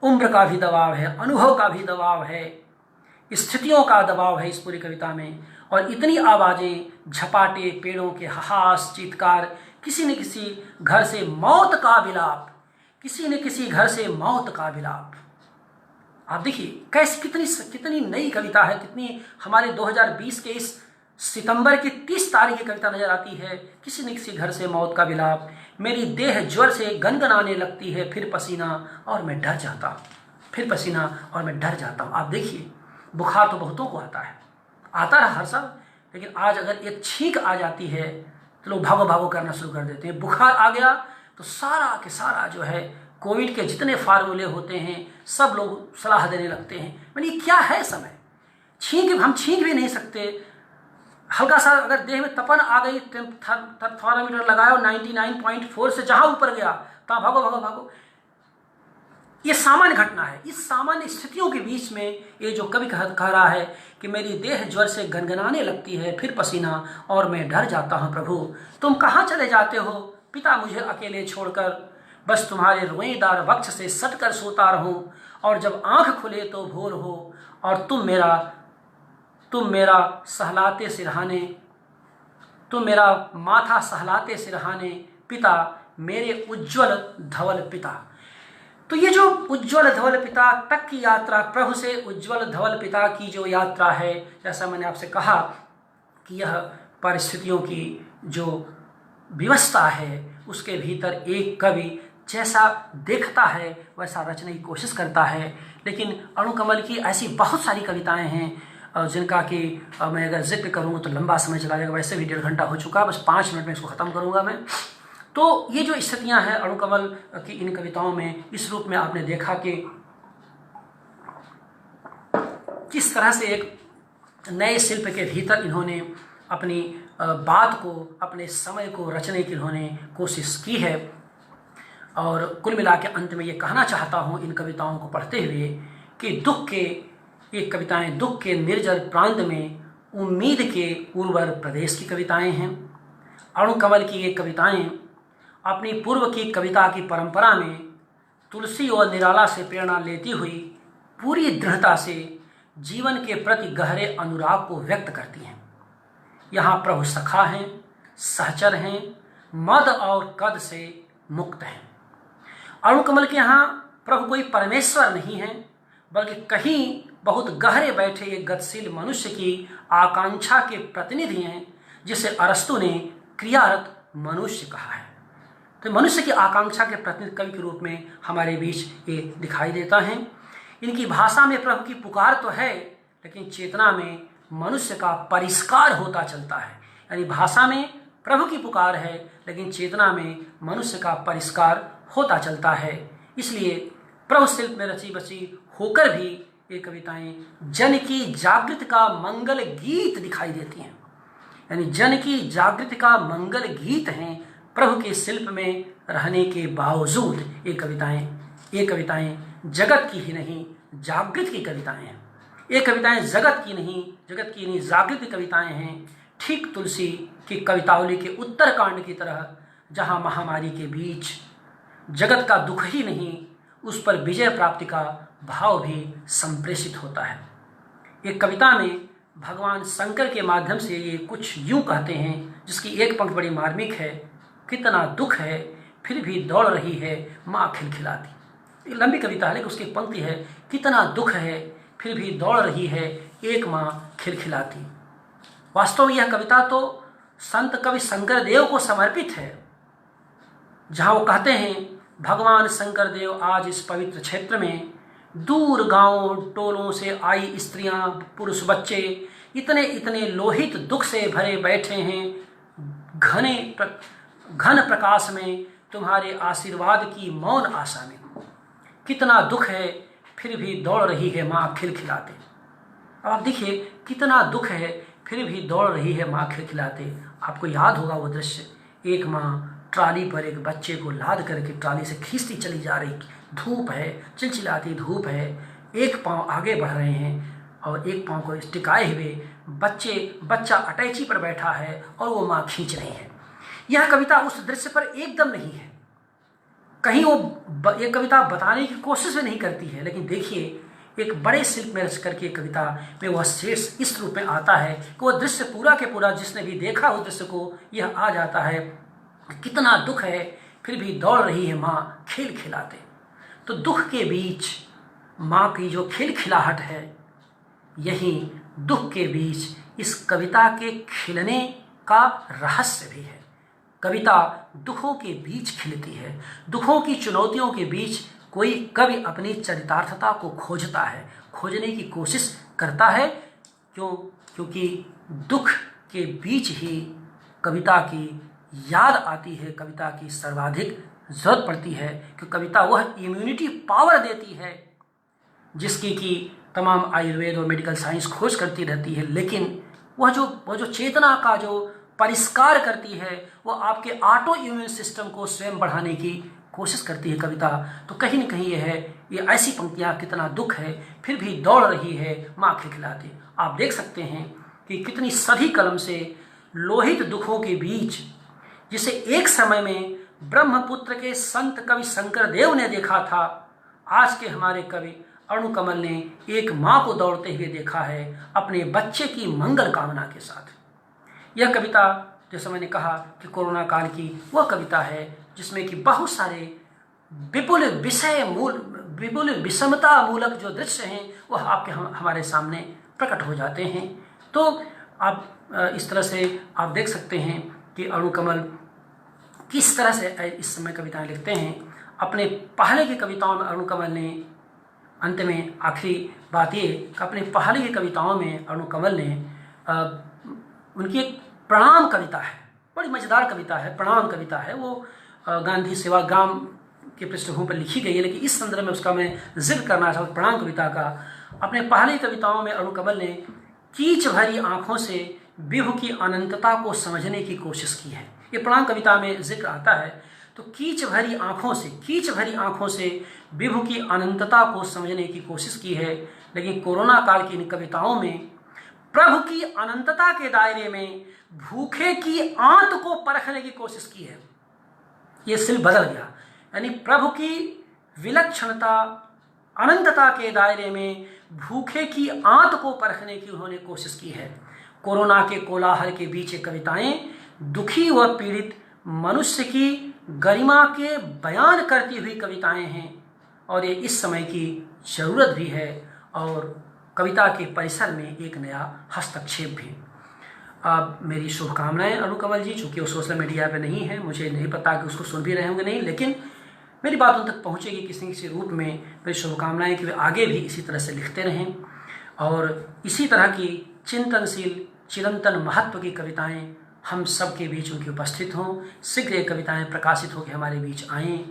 A: उम्र का भी दबाव है, अनुभव का भी दबाव है, स्थितियों का दबाव है इस पूरी कविता में, और इतनी आवाज़ें, झपाटे, पेड़ों के हास, चीत्कार, किसी न किसी घर से मौत का विलाप, किसी न किसी घर से मौत का विलाप। आप देखिए कैसी कितनी नई कविता है, कितनी हमारे 2020 के इस सितंबर की 30 तारीख की कविता नजर आती है। किसी न किसी घर से मौत का विलाप, मेरी देह ज्वर से गनगनाने लगती है, फिर पसीना और मैं डर जाता हूँ। आप देखिए, बुखार तो बहुतों को आता रहा हर साल, लेकिन आज अगर एक छींक आ जाती है तो लोग भागो करना शुरू कर देते हैं। बुखार आ गया तो सारा के सारा जो है कोविड के जितने फार्मूले होते हैं सब लोग सलाह देने लगते हैं। मैंने क्या है समय, हम छींक भी नहीं सकते। हल्का सा अगर देह में तपन आ गई, थर्मामीटर लगाओ 99.4 से जहां ऊपर गया तहां भागो भागो भागो। ये सामान्य घटना है। इस सामान्य स्थितियों के बीच में ये जो कवि कह रहा है कि मेरी देह ज्वर से गनगनाने लगती है, फिर पसीना, और मैं डर जाता हूं प्रभु, तुम कहाँ चले जाते हो पिता मुझे अकेले छोड़कर, बस तुम्हारे रोएदार वक्ष से सट कर सोता रहूं, और जब आंख खुले तो भोर हो, और तुम मेरा सहलाते सिरहाने, तुम मेरा माथा सहलाते सिरहाने, पिता मेरे उज्ज्वल धवल पिता। तो ये जो उज्ज्वल धवल पिता तक की यात्रा, प्रभु से उज्ज्वल धवल पिता की जो यात्रा है, जैसा मैंने आपसे कहा कि यह परिस्थितियों की जो व्यवस्था है उसके भीतर एक कवि जैसा देखता है वैसा रचने की कोशिश करता है। लेकिन अणुकमल की ऐसी बहुत सारी कविताएं हैं जिनका कि मैं अगर जिक्र करूँ तो लंबा समय चला जाएगा, वैसे भी 1.5 घंटा हो चुका, बस 5 मिनट में इसको ख़त्म करूँगा मैं। तो ये जो स्थितियां हैं अणुकमल की इन कविताओं में, इस रूप में आपने देखा कि किस तरह से एक नए शिल्प के भीतर इन्होंने अपनी बात को, अपने समय को रचने की इन्होंने कोशिश की है। और कुल मिला के अंत में ये कहना चाहता हूँ इन कविताओं को पढ़ते हुए कि ये कविताएं दुख के निर्जर प्रांत में उम्मीद के उर्वर प्रदेश की कविताएं हैं। अणुकमल की ये कविताएं अपनी पूर्व की कविता की परंपरा में तुलसी और निराला से प्रेरणा लेती हुई पूरी दृढ़ता से जीवन के प्रति गहरे अनुराग को व्यक्त करती हैं। यहाँ प्रभु सखा हैं, सहचर हैं, मद और कद से मुक्त हैं। अणुकमल के यहाँ प्रभु कोई परमेश्वर नहीं है, बल्कि कहीं बहुत गहरे बैठे एक गतिशील मनुष्य की आकांक्षा के प्रतिनिधि हैं, जिसे अरस्तु ने क्रियारत मनुष्य कहा है। तो मनुष्य की आकांक्षा के प्रतिनिधि कवि के रूप में हमारे बीच ये दिखाई देता है। इनकी भाषा में प्रभु की पुकार तो है, लेकिन चेतना में मनुष्य का परिष्कार होता चलता है। यानी भाषा में प्रभु की पुकार है, लेकिन चेतना में मनुष्य का परिष्कार होता चलता है। इसलिए प्रभु शिल्प में रची बची होकर भी ये कविताएं जन की जागृति का मंगल गीत दिखाई देती हैं। यानी जन की जागृति का मंगल गीत हैं प्रभु के शिल्प में रहने के बावजूद। ये कविताएं जगत की ही नहीं, जागृत की कविताएं हैं। ये कविताएं जगत की नहीं जागृत कविताएं हैं। ठीक तुलसी की कवितावली के उत्तरकांड की तरह, जहां महामारी के बीच जगत का दुख ही नहीं, उस पर विजय प्राप्ति का भाव भी संप्रेषित होता है। एक कविता में भगवान शंकर के माध्यम से ये कुछ यूं कहते हैं, जिसकी एक पंक्ति बड़ी मार्मिक है। कितना दुख है फिर भी दौड़ रही है माँ खिलखिलाती। एक लंबी कविता है, लेकिन उसकी एक पंक्ति है, कितना दुख है फिर भी दौड़ रही है एक माँ खिलखिलाती। वास्तव में यह कविता तो संत कवि शंकर देव को समर्पित है, जहाँ वो कहते हैं, भगवान शंकर देव आज इस पवित्र क्षेत्र में दूर गांवों टोलों से आई स्त्रियां, पुरुष, बच्चे इतने लोहित दुख से भरे बैठे हैं। घन प्रकाश में तुम्हारे आशीर्वाद की मौन आशा में। कितना दुख है फिर भी दौड़ रही है माँ खिलखिलाते। अब आप देखिए, कितना दुख है फिर भी दौड़ रही है माँ खिलखिलाते। आपको याद होगा वो दृश्य, एक माँ ट्राली पर एक बच्चे को लाद करके ट्राली से खींचती चली जा रही। धूप है, चिलचिलाती धूप है, एक पाँव आगे बढ़ रहे हैं और एक पाँव को टिकाए हुए बच्चा अटैची पर बैठा है और वो माँ खींच रही है। यह कविता उस दृश्य पर एकदम नहीं है, कहीं वो ये कविता बताने की कोशिश भी नहीं करती है। लेकिन देखिए, एक बड़े शिल्प में रच करके कविता में वह शेष इस रूप में आता है कि वह दृश्य पूरा के पूरा, जिसने भी देखा उस दृश्य को, यह आ जाता है, कितना दुख है फिर भी दौड़ रही है माँ खिलखिलाते। तो दुख के बीच माँ की जो खिलखिलाहट है, यही दुख के बीच इस कविता के खिलने का रहस्य भी है। कविता दुखों के बीच खिलती है। दुखों की चुनौतियों के बीच कोई कवि अपनी चरितार्थता को खोजता है, खोजने की कोशिश करता है। क्योंकि दुख के बीच ही कविता की याद आती है, कविता की सर्वाधिक जरूरत पड़ती है। कि कविता वह इम्यूनिटी पावर देती है जिसकी कि तमाम आयुर्वेद और मेडिकल साइंस खोज करती रहती है, लेकिन वह जो चेतना का जो परिष्कार करती है, वो आपके ऑटो इम्यून सिस्टम को स्वयं बढ़ाने की कोशिश करती है कविता। तो कहीं न कहीं ये ऐसी पंक्तियाँ, कितना दुख है फिर भी दौड़ रही है माँ खिलखिलाते। आप देख सकते हैं कि कितनी सधी कलम से लोहित दुखों के बीच, जिसे एक समय में ब्रह्मपुत्र के संत कवि शंकर देव ने देखा था, आज के हमारे कवि अरुणकमल ने एक माँ को दौड़ते हुए देखा है अपने बच्चे की मंगल कामना के साथ। यह कविता, जैसे मैंने कहा कि कोरोना काल की वह कविता है जिसमें कि बहुत सारे विपुल विषमता मूलक जो दृश्य हैं वह आपके हमारे सामने प्रकट हो जाते हैं। तो आप इस तरह से आप देख सकते हैं कि अरुणकमल किस तरह से इस समय कविताएं लिखते हैं। अपने पहले की कविताओं में अरुणकमल ने, अंत में आखिरी बात ये कि अपने पहले की कविताओं में अरुणकमल ने उनकी एक प्रणाम कविता है, बड़ी मज़ेदार कविता है, प्रणाम कविता है। वो गांधी सेवाग्राम के पृष्ठभूमि पर लिखी गई है, लेकिन इस संदर्भ में उसका मैं जिक्र करना चाहता हूँ प्रणाम कविता का। अपने पहली कविताओं में अरुणकमल ने कीच भरी आँखों से विभु की अनंतता को समझने की कोशिश की है। ये प्रणाम कविता में जिक्र आता है। तो कीच भरी आँखों से विभु की अनंतता को समझने की कोशिश की है, लेकिन कोरोना काल की इन कविताओं में प्रभु की अनंतता के दायरे में भूखे की आंत को परखने की कोशिश की है। ये सिर्फ बदल गया, यानी प्रभु की विलक्षणता, अनंतता के दायरे में भूखे की आंत को परखने की उन्होंने कोशिश की है। कोरोना के कोलाहल के बीच ये कविताएं दुखी व पीड़ित मनुष्य की गरिमा के बयान करती हुई कविताएं हैं, और ये इस समय की जरूरत भी है और कविता के परिसर में एक नया हस्तक्षेप भी। मेरी शुभकामनाएं अरुणकमल जी, चूँकि वो सोशल मीडिया पे नहीं है, मुझे नहीं पता कि उसको सुन भी रहे होंगे नहीं, लेकिन मेरी बात उन तक पहुँचेगी किसी किसी रूप में। मेरी शुभकामनाएं कि वे आगे भी इसी तरह से लिखते रहें और इसी तरह की चिंतनशील चिरंतन महत्व की कविताएं हम सब के बीच उनकी उपस्थित हों। शीघ्र ये कविताएं प्रकाशित होकर हमारे बीच आएँ,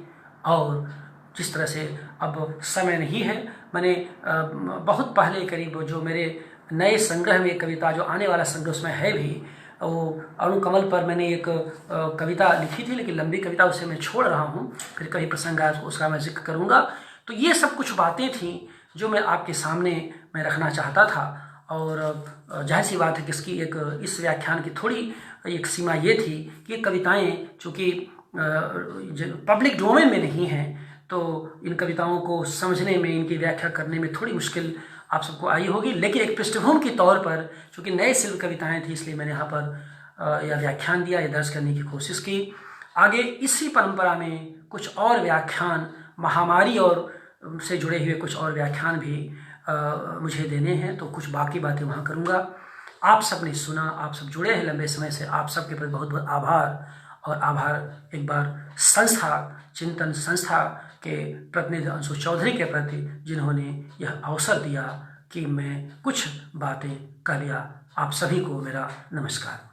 A: और जिस तरह से अब समय नहीं है, मैंने बहुत पहले करीब जो मेरे नए संग्रह में कविता जो आने वाला संग्रह उसमें है भी, वो अरुणकमल पर मैंने एक कविता लिखी थी, लेकिन लंबी कविता उसे मैं छोड़ रहा हूँ, फिर कभी प्रसंग आया तो उसका मैं जिक्र करूँगा। तो ये सब कुछ बातें थीं जो मैं आपके सामने मैं रखना चाहता था, और जाहिर सी बात है कि इसकी एक इस व्याख्यान की थोड़ी एक सीमा ये थी कि कविताएँ चूँकि पब्लिक डोमेन में नहीं हैं, तो इन कविताओं को समझने में, इनकी व्याख्या करने में थोड़ी मुश्किल आप सबको आई होगी, लेकिन एक पृष्ठभूमि के तौर पर चूँकि नए सिल्क कविताएं थी, इसलिए मैंने यहाँ पर यह व्याख्यान दिया, यह दर्ज करने की कोशिश की। आगे इसी परंपरा में कुछ और व्याख्यान, महामारी और से जुड़े हुए कुछ और व्याख्यान भी मुझे देने हैं, तो कुछ बाकी बातें वहाँ करूँगा। आप सब ने सुना, आप सब जुड़े हैं लंबे समय से, आप सबके प्रति बहुत बहुत आभार। और आभार एक बार संस्था, चिंतन संस्था के प्रतिनिधि अंशु चौधरी के प्रति, जिन्होंने यह अवसर दिया कि मैं कुछ बातें कह लिया। आप सभी को मेरा नमस्कार।